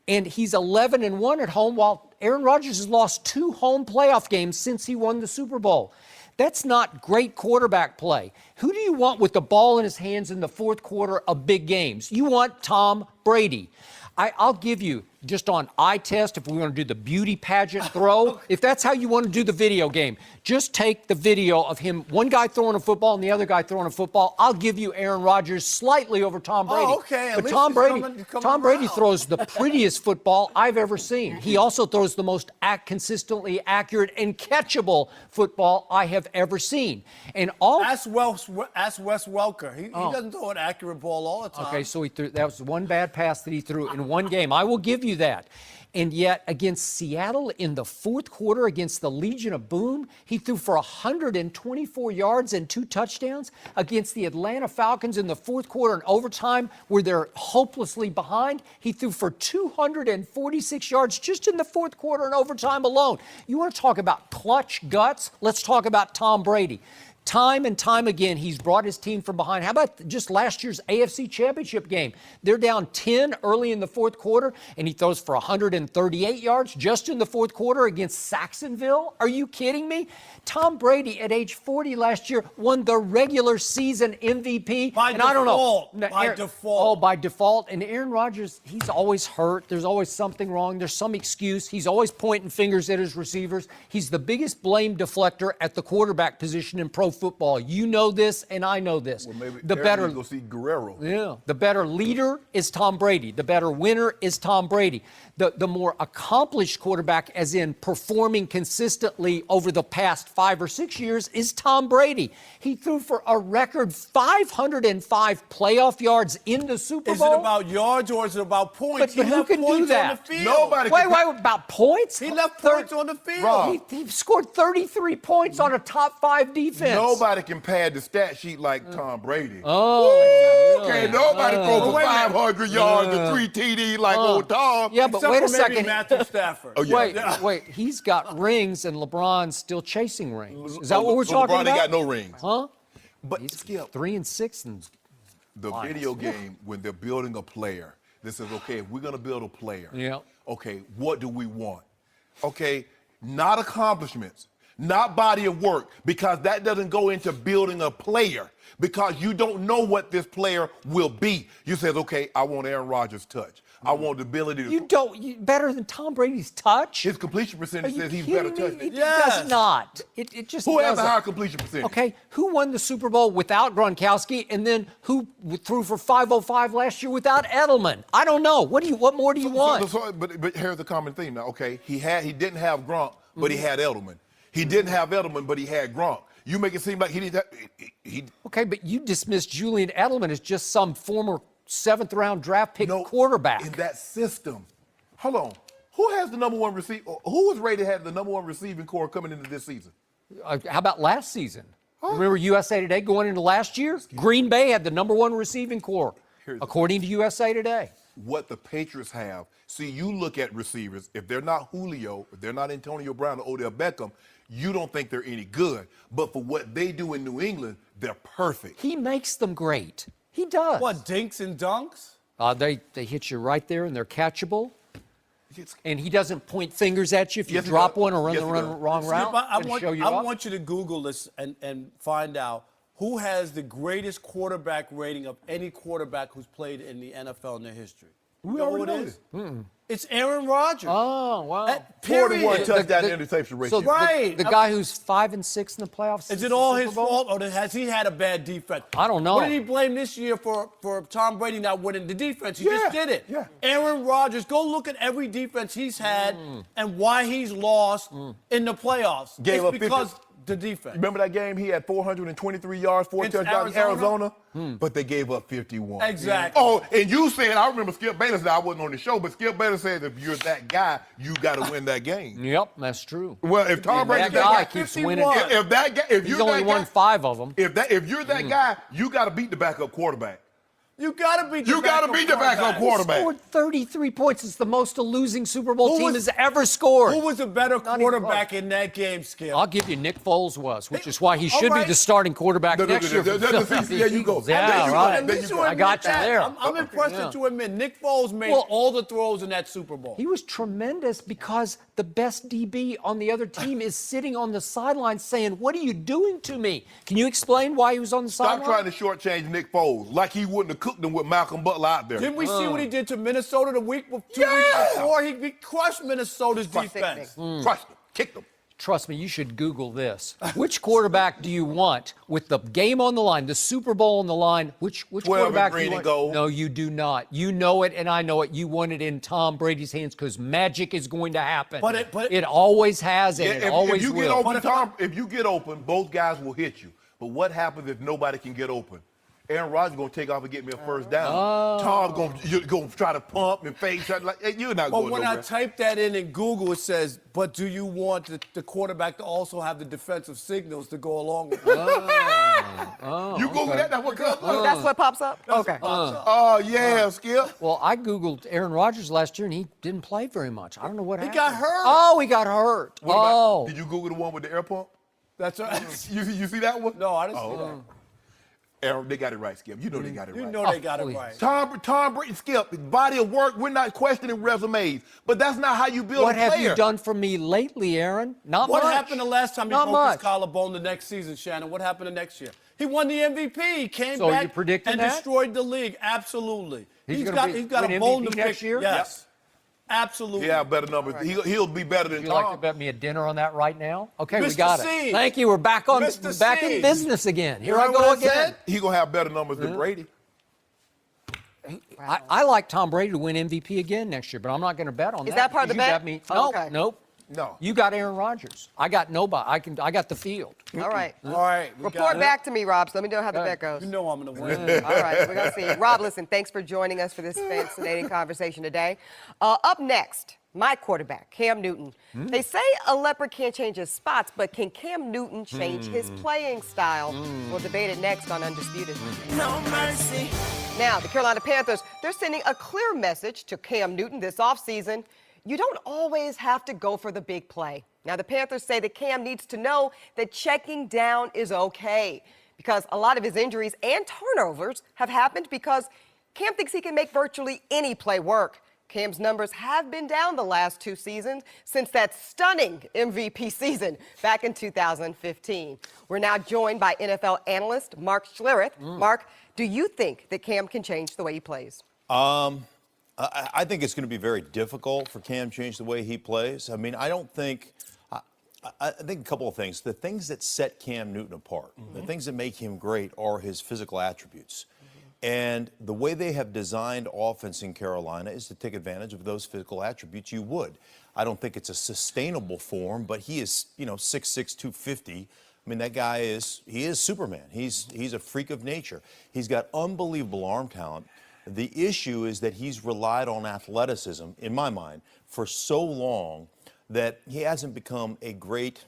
and he's 11-1 at home. While Aaron Rodgers has lost 2 home playoff games since he won the Super Bowl. That's not great quarterback play. Who do you want with the ball in his hands in the fourth quarter of big games? You want Tom Brady. I'll give you, just on eye test, if we want to do the beauty pageant throw, if that's how you want to do the video game, just take the video of him, one guy throwing a football and the other guy throwing a football. I'll give you Aaron Rodgers slightly over Tom Brady. Oh, okay. At But least Tom he's Brady, coming Tom Brady around. throws the prettiest football I've ever seen. He also throws the most consistently accurate and catchable football I have ever seen. And all Ask Wes Welker. He doesn't throw an accurate ball all the time. Okay, so that was one bad pass that he threw in one game. I will give you that. And yet, against Seattle in the fourth quarter, against the Legion of Boom, he threw for 124 yards and 2 touchdowns. Against the Atlanta Falcons in the fourth quarter in overtime, where they're hopelessly behind, he threw for 246 yards just in the fourth quarter in overtime alone. You want to talk about clutch guts? Let's talk about Tom Brady. Time and time again, he's brought his team from behind. How about just last year's AFC Championship game? They're down 10 early in the fourth quarter, and he throws for 138 yards just in the fourth quarter against Saxonville. Are you kidding me? Tom Brady, at age 40 last year, won the regular season MVP. By and I don't know. default. By default. Oh, by default. And Aaron Rodgers, he's always hurt. There's always something wrong. There's some excuse. He's always pointing fingers at his receivers. He's the biggest blame deflector at the quarterback position in pro football. You know this, and I know this. Well, maybe The better, go see Guerrero. yeah, the better leader is Tom Brady. The better winner is Tom Brady. The more accomplished quarterback, as in performing consistently over the past 5 or 6 years, is Tom Brady. He threw for a record 505 playoff yards in the Super Is Bowl. it about yards or is it about points? But He who left can do points that? on the field. Nobody Wait, can- wait, about points? He left points on the field. Rob. He scored 33 points on a top 5 defense. Nobody can pad the stat sheet like Tom Brady. Oh, Okay, nobody throw for wait a minute. 500 yards and 3 TD like old Tom. Yeah, but Except wait a for maybe second. Matthew Stafford. Oh, yeah. Wait, he's got rings and LeBron's still chasing rings. Is that what we're so talking LeBron about? ain't got no rings. Huh? But Skip, 3 and 6 and the video game, when they're building a player, this is, okay, if we're going to build a player, Yeah. okay, what do we want? Okay, not accomplishments, not body of work, because that doesn't go into building a player, because you don't know what this player will be. You said, okay, I want Aaron Rodgers' touch. I want the ability to... better than Tom Brady's touch? His completion Are percentage you says he's kidding better me? touch. It Yes. does not. It just Who has a doesn't. higher completion percentage? Okay, who won the Super Bowl without Gronkowski, and then who threw for 505 last year without Edelman? I don't know. What more do you want? But here's the common theme now. Okay, he didn't have Gronk, but he had Edelman. He didn't have Edelman, but he had Gronk. You make it seem like he didn't have... Okay, but you dismissed Julian Edelman as just some former 7th-round draft pick quarterback. In that system. Hold on. Who has the number 1 receiver? Who was rated to have the number 1 receiving core coming into this season? How about last season? Remember USA Today going into last year? Green Bay had the number 1 receiving core, according to USA Today. What the Patriots have. See, you look at receivers. If they're not Julio, if they're not Antonio Brown or Odell Beckham, you don't think they're any good. But for what they do in New England, they're perfect. He makes them great. He does. What, dinks and dunks? They hit you right there, and they're catchable. It's- And he doesn't point fingers at you if you Yes, he drop does. one or run Yes, the he does. wrong Skip, route. I and show you I up. want you to Google this and find out who has the greatest quarterback rating of any quarterback who's played in the NFL in their history. We You know already who know it this. is? It's Aaron Rodgers. Oh, wow. 4 to 1 Period. touchdown The- interception ratio. So Right. the guy who's 5 and 6 in the playoffs. Is since it the all Super his Bowl? fault, or has he had a bad defense? I don't know. What did he blame this year for Tom Brady not winning the defense? He just did it. Yeah. Aaron Rodgers, go look at every defense he's had and why he's lost in the playoffs. Gave it's up 50. because the defense. Remember that game? He had 423 yards, 4 Against touchdowns, Arizona? but they gave up 51. Exactly. Oh, and you said, I remember Skip Bayless said, I wasn't on the show, but Skip Bayless said, if you're that guy, you got to win that game. Yep, that's true. Well, if Tom And Brady's that guy that keeps 51. winning. if that guy, if He's you're only that won guy, 5 of them. if you're that guy, you got to beat the backup quarterback. You gotta beat the You got to beat the backup quarterback. Scored 33 points. It's the most a losing Super Bowl Who team was- has ever scored. Who was a better Not even quarterback close. in that game, Skip? I'll give you Nick Foles was, which is why he All should be right. the starting quarterback next year. for the There Philadelphia you go. Eagles. There Yeah, you go. right. There you go. I got you there. I'm impressed that you admit Nick Foles made Well- all the throws in that Super Bowl. He was tremendous because the best DB on the other team is sitting on the sideline saying, "What are you doing to me?" Can you explain why he was on the Stop sideline? trying to shortchange Nick Foles like he wouldn't have cooked them with Malcolm Butler out there. Didn't we see what he did to Minnesota the week 2 weeks before? He crushed Minnesota's defense. Crushed them, kicked them. Trust me, you should Google this. Which quarterback do you want with the game on the line, the Super Bowl on the line? Which 12 in quarterback do green you and want? gold. No, you do not. You know it, and I know it. You want it in Tom Brady's hands because magic is going to happen. But it always has, and it always if you will. get open, Tom, if you get open, both guys will hit you. But what happens if nobody can get open? Aaron Rodgers gonna take off and get me a first down. Tom gonna try to pump and fake. Like, hey, you're not But going when nowhere. I type that in Google, it says, but do you want the quarterback to also have the defensive signals to go along with it? You Google that, that's what comes up. That's what pops up? Okay. Oh, yeah, Skip. Well, I Googled Aaron Rodgers last year, and he didn't play very much. I don't know what happened. got hurt. Oh, he got hurt. What about- Oh. Did you Google the one with the air pump? That's right. You see that one? No, I didn't see Oh, that. Aaron, they got it right, Skip. You know they got it You right. know they got it please. right. Tom Brady, Skip, body of work, we're not questioning resumes, but that's not how you build What a have player. you done for me lately, Aaron? Not What much. happened the last time he Not broke much. his collarbone the next season, Shannon? What happened the next year? He won the MVP. He came So back you predicting and that? destroyed the league. Absolutely. He's He's gonna got a win bone to MVP next pick. year? Yes. Absolutely. He have better numbers. He'll be better than Would you like to Tom. bet me a dinner on that right now? Okay, we Mr. got C. it. Thank you. We're back on Mr. back C. in business again. Here You I heard go what I again. said? He gonna have better numbers than Brady. I like Tom Brady to win MVP again next year, but I'm not going to bet on that. Is that part of the because you bet? got me. Oh, Nope, okay. nope. No. You got Aaron Rodgers. I got nobody. I got the field. All right. All right. we Report got it. back to me, Rob, so let me know how the bet goes. You know I'm going to win. All right, we're going to see. Rob, listen, thanks for joining us for this fascinating conversation today. Up next, my quarterback, Cam Newton. They say a leopard can't change his spots, but can Cam Newton change his playing style? We'll debate it next on Undisputed. No mercy. Now, the Carolina Panthers, they're sending a clear message to Cam Newton this offseason. You don't always have to go for the big play. Now, the Panthers say that Cam needs to know that checking down is okay because a lot of his injuries and turnovers have happened because Cam thinks he can make virtually any play work. Cam's numbers have been down the last 2 seasons since that stunning MVP season back in 2015. We're now joined by NFL analyst Mark Schlereth. Mark, do you think that Cam can change the way he plays? I think it's going to be very difficult for Cam to change the way he plays. I mean, I don't think. I think a couple of things. The things that set Cam Newton apart, the things that make him great, are his physical attributes. And the way they have designed offense in Carolina is to take advantage of those physical attributes. You would. I don't think it's a sustainable form, but he is, 6'6", 250. I mean, that guy he is Superman. He's a freak of nature. He's got unbelievable arm talent. The issue is that he's relied on athleticism, in my mind, for so long that he hasn't become a great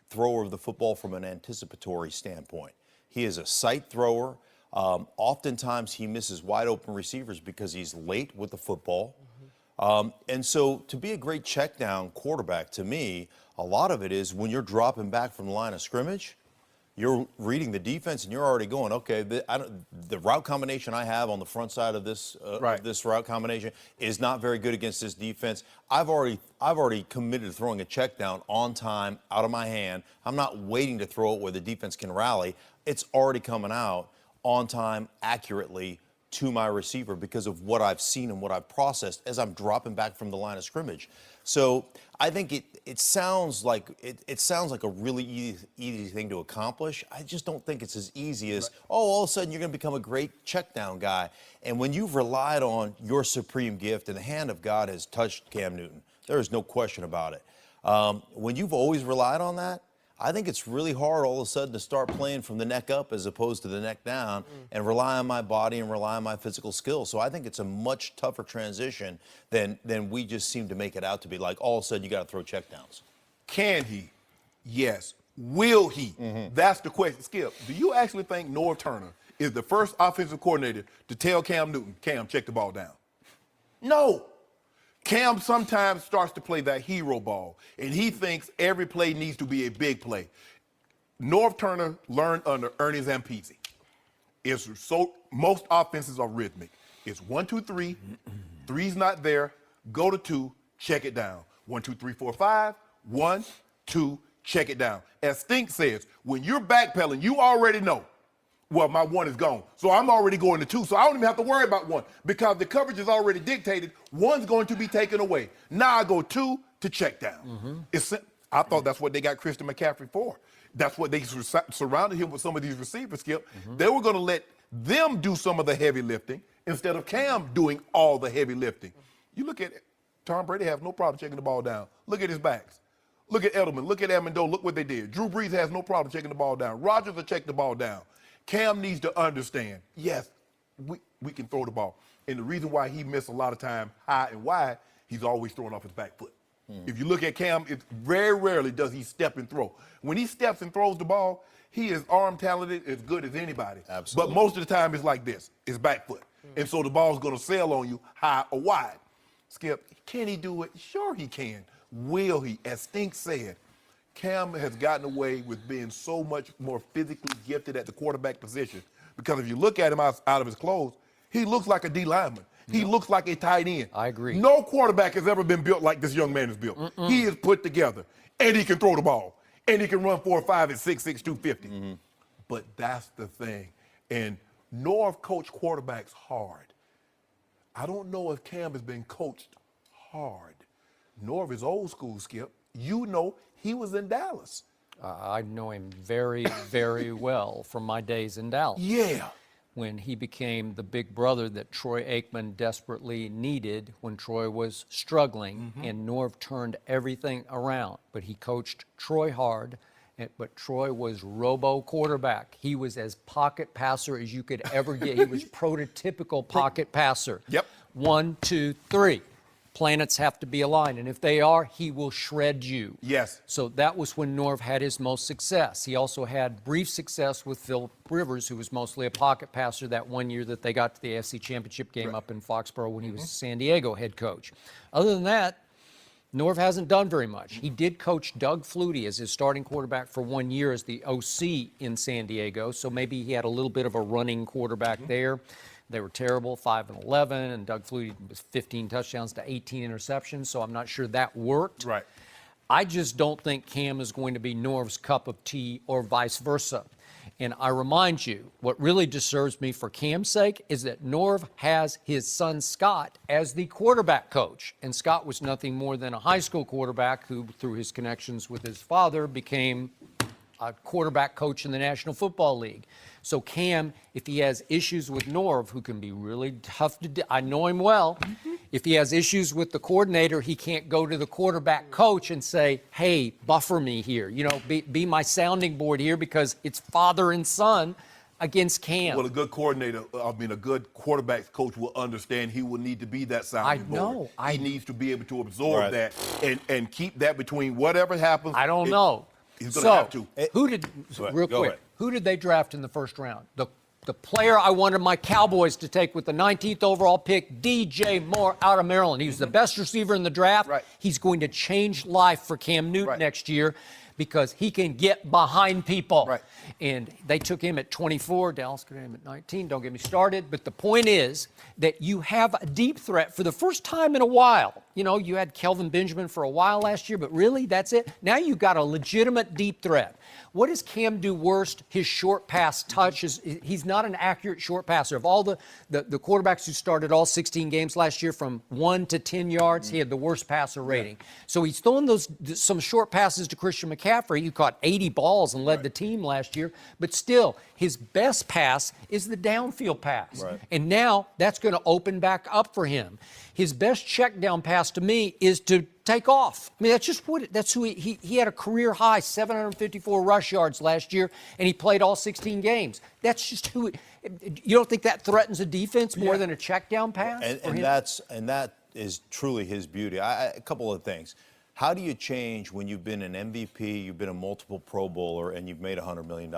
thrower of the football from an anticipatory standpoint. He is a sight thrower. Oftentimes he misses wide open receivers because he's late with the football. And so to be a great check down quarterback, to me, a lot of it is when you're dropping back from the line of scrimmage, you're reading the defense and you're already going, okay, the route combination I have on the front side of this this route combination is not very good against this defense. I've already committed to throwing a check down on time, out of my hand. I'm not waiting to throw it where the defense can rally. It's already coming out on time, accurately to my receiver because of what I've seen and what I've processed as I'm dropping back from the line of scrimmage. So I think it sounds like a really easy thing to accomplish. I just don't think it's as easy as, all of a sudden you're going to become a great check down guy. And when you've relied on your supreme gift and the hand of God has touched Cam Newton, there is no question about it. When you've always relied on that, I think it's really hard all of a sudden to start playing from the neck up as opposed to the neck down and rely on my body and rely on my physical skills. So I think it's a much tougher transition than we just seem to make it out to be. Like all of a sudden you got to throw checkdowns. Can he? Yes. Will he? That's the question. Skip, do you actually think Norv Turner is the first offensive coordinator to tell Cam Newton, Cam, check the ball down? No. Cam sometimes starts to play that hero ball, and he thinks every play needs to be a big play. Norv Turner learned under Ernie Zampese. Most offenses are rhythmic. It's 1, 2, 3. 3's not there. Go to 2. Check it down. 1, 2, 3, 4, 5. 1, 2. Check it down. As Stink says, when you're backpedaling, you already know. Well, my 1 is gone. So I'm already going to 2. So I don't even have to worry about 1 because the coverage is already dictated. 1's going to be taken away. Now I go 2 to check down. I thought that's what they got Christian McCaffrey for. That's what they surrounded him with some of these receivers, Skip. They were going to let them do some of the heavy lifting instead of Cam doing all the heavy lifting. You look at it. Tom Brady has no problem checking the ball down. Look at his backs. Look at Edelman. Look at Amendola. Look what they did. Drew Brees has no problem checking the ball down. Rodgers will check the ball down. Cam needs to understand, yes, we can throw the ball. And the reason why he missed a lot of time high and wide, he's always throwing off his back foot. If you look at Cam, very rarely does he step and throw. When he steps and throws the ball, he is arm talented as good as anybody. Absolutely. But most of the time it's like this, it's back foot. And so the ball's going to sail on you high or wide. Skip, can he do it? Sure he can. Will he? As Stink said, Cam has gotten away with being so much more physically gifted at the quarterback position because if you look at him out of his clothes, he looks like a D lineman. He looks like a tight end. I agree. No quarterback has ever been built like this young man is built. He is put together, and he can throw the ball, and he can run 4.5 at 6'6", 250. But that's the thing. And Norv coached quarterbacks hard. I don't know if Cam has been coached hard. Norv is old school, Skip. You know he was in Dallas. I know him very, very well from my days in Dallas. Yeah. When he became the big brother that Troy Aikman desperately needed when Troy was struggling, and Norv turned everything around. But he coached Troy hard, but Troy was robo quarterback. He was as pocket passer as you could ever get. He was prototypical pocket passer. Yep. 1, 2, 3. Planets have to be aligned, and if they are, he will shred you. Yes. So that was when Norv had his most success. He also had brief success with Phil Rivers, who was mostly a pocket passer that one year that they got to the AFC Championship game up in Foxborough when he was San Diego head coach. Other than that, Norv hasn't done very much. He did coach Doug Flutie as his starting quarterback for 1 year as the OC in San Diego, so maybe he had a little bit of a running quarterback there. They were terrible, 5-11, and Doug Flutie was 15 touchdowns to 18 interceptions, so I'm not sure that worked. Right. I just don't think Cam is going to be Norv's cup of tea or vice versa. And I remind you, what really disturbs me for Cam's sake is that Norv has his son Scott as the quarterback coach. And Scott was nothing more than a high school quarterback who, through his connections with his father, became a quarterback coach in the National Football League. So Cam, if he has issues with Norv, who can be really tough to I know him well. If he has issues with the coordinator, he can't go to the quarterback coach and say, hey, buffer me here. You know, be my sounding board here, because it's father and son against Cam. Well, a good coordinator, a good quarterback coach will understand he will need to be that sounding board. He needs to be able to absorb that and keep that between whatever happens. I don't know. He's going to have to. Who did, real Go quick, ahead. who did they draft in the first round? The player I wanted my Cowboys to take with the 19th overall pick, DJ Moore out of Maryland. He was the best receiver in the draft. Right. He's going to change life for Cam Newton next year because he can get behind people. Right. And they took him at 24. Dallas got him at 19. Don't get me started. But the point is that you have a deep threat for the first time in a while. You know, you had Kelvin Benjamin for a while last year, but really, that's it. Now you've got a legitimate deep threat. What does Cam do worst? His short pass touch. He's not an accurate short passer. Of all the quarterbacks who started all 16 games last year from 1 to 10 yards, he had the worst passer rating. So he's throwing some short passes to Christian McCaffrey, who caught 80 balls and led the team last year. But still, his best pass is the downfield pass. Right. And now that's going to open back up for him. His best check down pass to me is to take off. I mean, that's just that's who he had a career high 754 rush yards last year, and he played all 16 games. That's just who. You don't think that threatens a defense more than a check down pass? And that is truly his beauty. A couple of things. How do you change when you've been an MVP, you've been a multiple Pro Bowler, and you've made $100 million?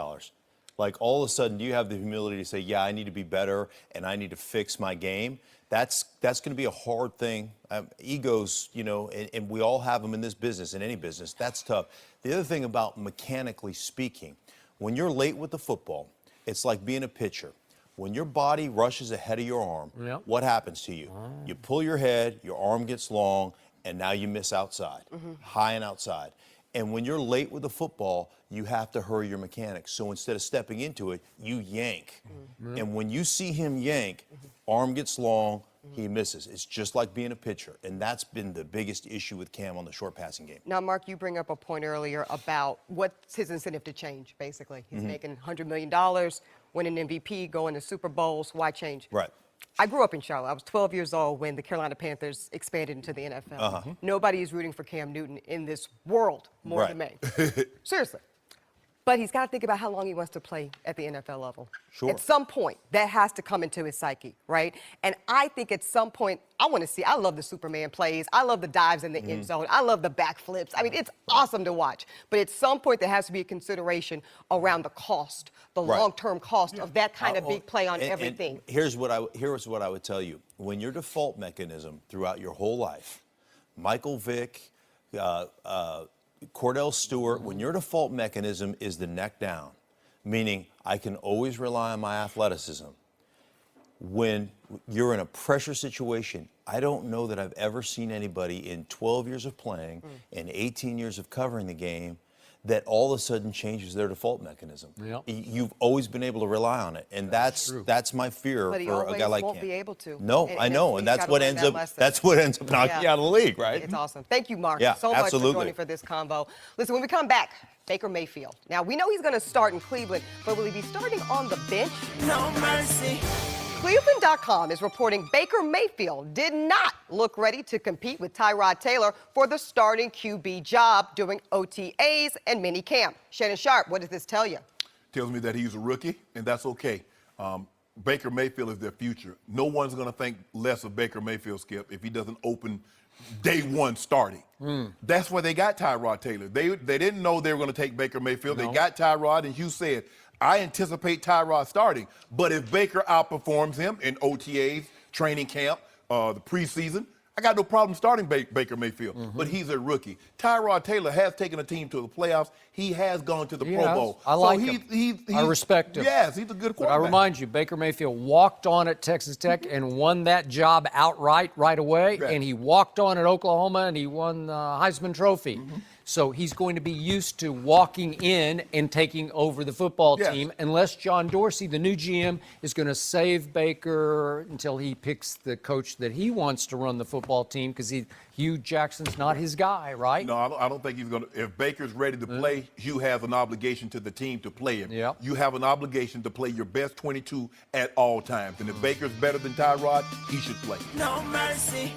Like, all of a sudden, do you have the humility to say, yeah, I need to be better and I need to fix my game? That's going to be a hard thing. Egos, you know, and we all have them in this business, in any business. That's tough. The other thing about mechanically speaking, when you're late with the football, it's like being a pitcher. When your body rushes ahead of your arm, what happens to you? You pull your head, your arm gets long, and now you miss outside, high and outside. And when you're late with the football, you have to hurry your mechanics. So instead of stepping into it, you yank. And when you see him yank, arm gets long, he misses. It's just like being a pitcher. And that's been the biggest issue with Cam on the short passing game. Now, Mark, you bring up a point earlier about what's his incentive to change, basically. He's making $100 million, winning MVP, going to Super Bowls. Why change? Right. I grew up in Charlotte. I was 12 years old when the Carolina Panthers expanded into the NFL. Nobody is rooting for Cam Newton in this world more than me. Seriously. But he's got to think about how long he wants to play at the NFL level. Sure. At some point, that has to come into his psyche, right? And I think at some point, I love the Superman plays. I love the dives in the end zone. I love the backflips. I mean, it's awesome to watch. But at some point, there has to be a consideration around the cost, the long-term cost of that kind of big play on everything. And here's what I would tell you. When your default mechanism throughout your whole life, Michael Vick, Cordell Stewart, when your default mechanism is the neck down, meaning I can always rely on my athleticism. When you're in a pressure situation, I don't know that I've ever seen anybody in 12 years of playing and 18 years of covering the game that all of a sudden changes their default mechanism. Yep. You've always been able to rely on it, and that's my fear But he for a always guy like won't Cam. be able to. No, And I know, he's and that's gotta what learn ends that up lesson. knocking you out of the league, right? It's awesome. Thank you, Mark, Yeah, so much absolutely. for joining for this convo. Listen, when we come back, Baker Mayfield. Now, we know he's going to start in Cleveland, but will he be starting on the bench? No mercy. Cleveland.com is reporting Baker Mayfield did not look ready to compete with Tyrod Taylor for the starting QB job during OTAs and minicamp. Shannon Sharp, what does this tell you? Tells me that he's a rookie, and that's okay. Baker Mayfield is their future. No one's going to think less of Baker Mayfield, Skip, if he doesn't open day one starting. That's why they got Tyrod Taylor. They didn't know they were going to take Baker Mayfield. No. They got Tyrod, and Hugh said, I anticipate Tyrod starting. But if Baker outperforms him in OTAs, training camp, the preseason, I got no problem starting Baker Mayfield. But he's a rookie. Tyrod Taylor has taken a team to the playoffs. He has gone to the Pro Yes, Bowl. I like so him. I he's- respect him. Yes, he's a good But quarterback. I remind you, Baker Mayfield walked on at Texas Tech and won that job outright right away. Right. And he walked on at Oklahoma and he won the Heisman Trophy. So he's going to be used to walking in and taking over the football Yes. team, unless John Dorsey, the new GM, is going to save Baker until he picks the coach that he wants to run the football team, because Hugh Jackson's not his guy, right? No, I don't think he's going to. If Baker's ready to play, Hugh has an obligation to the team to play him. Yep. You have an obligation to play your best 22 at all times. And if Baker's better than Tyrod, he should play. No mercy.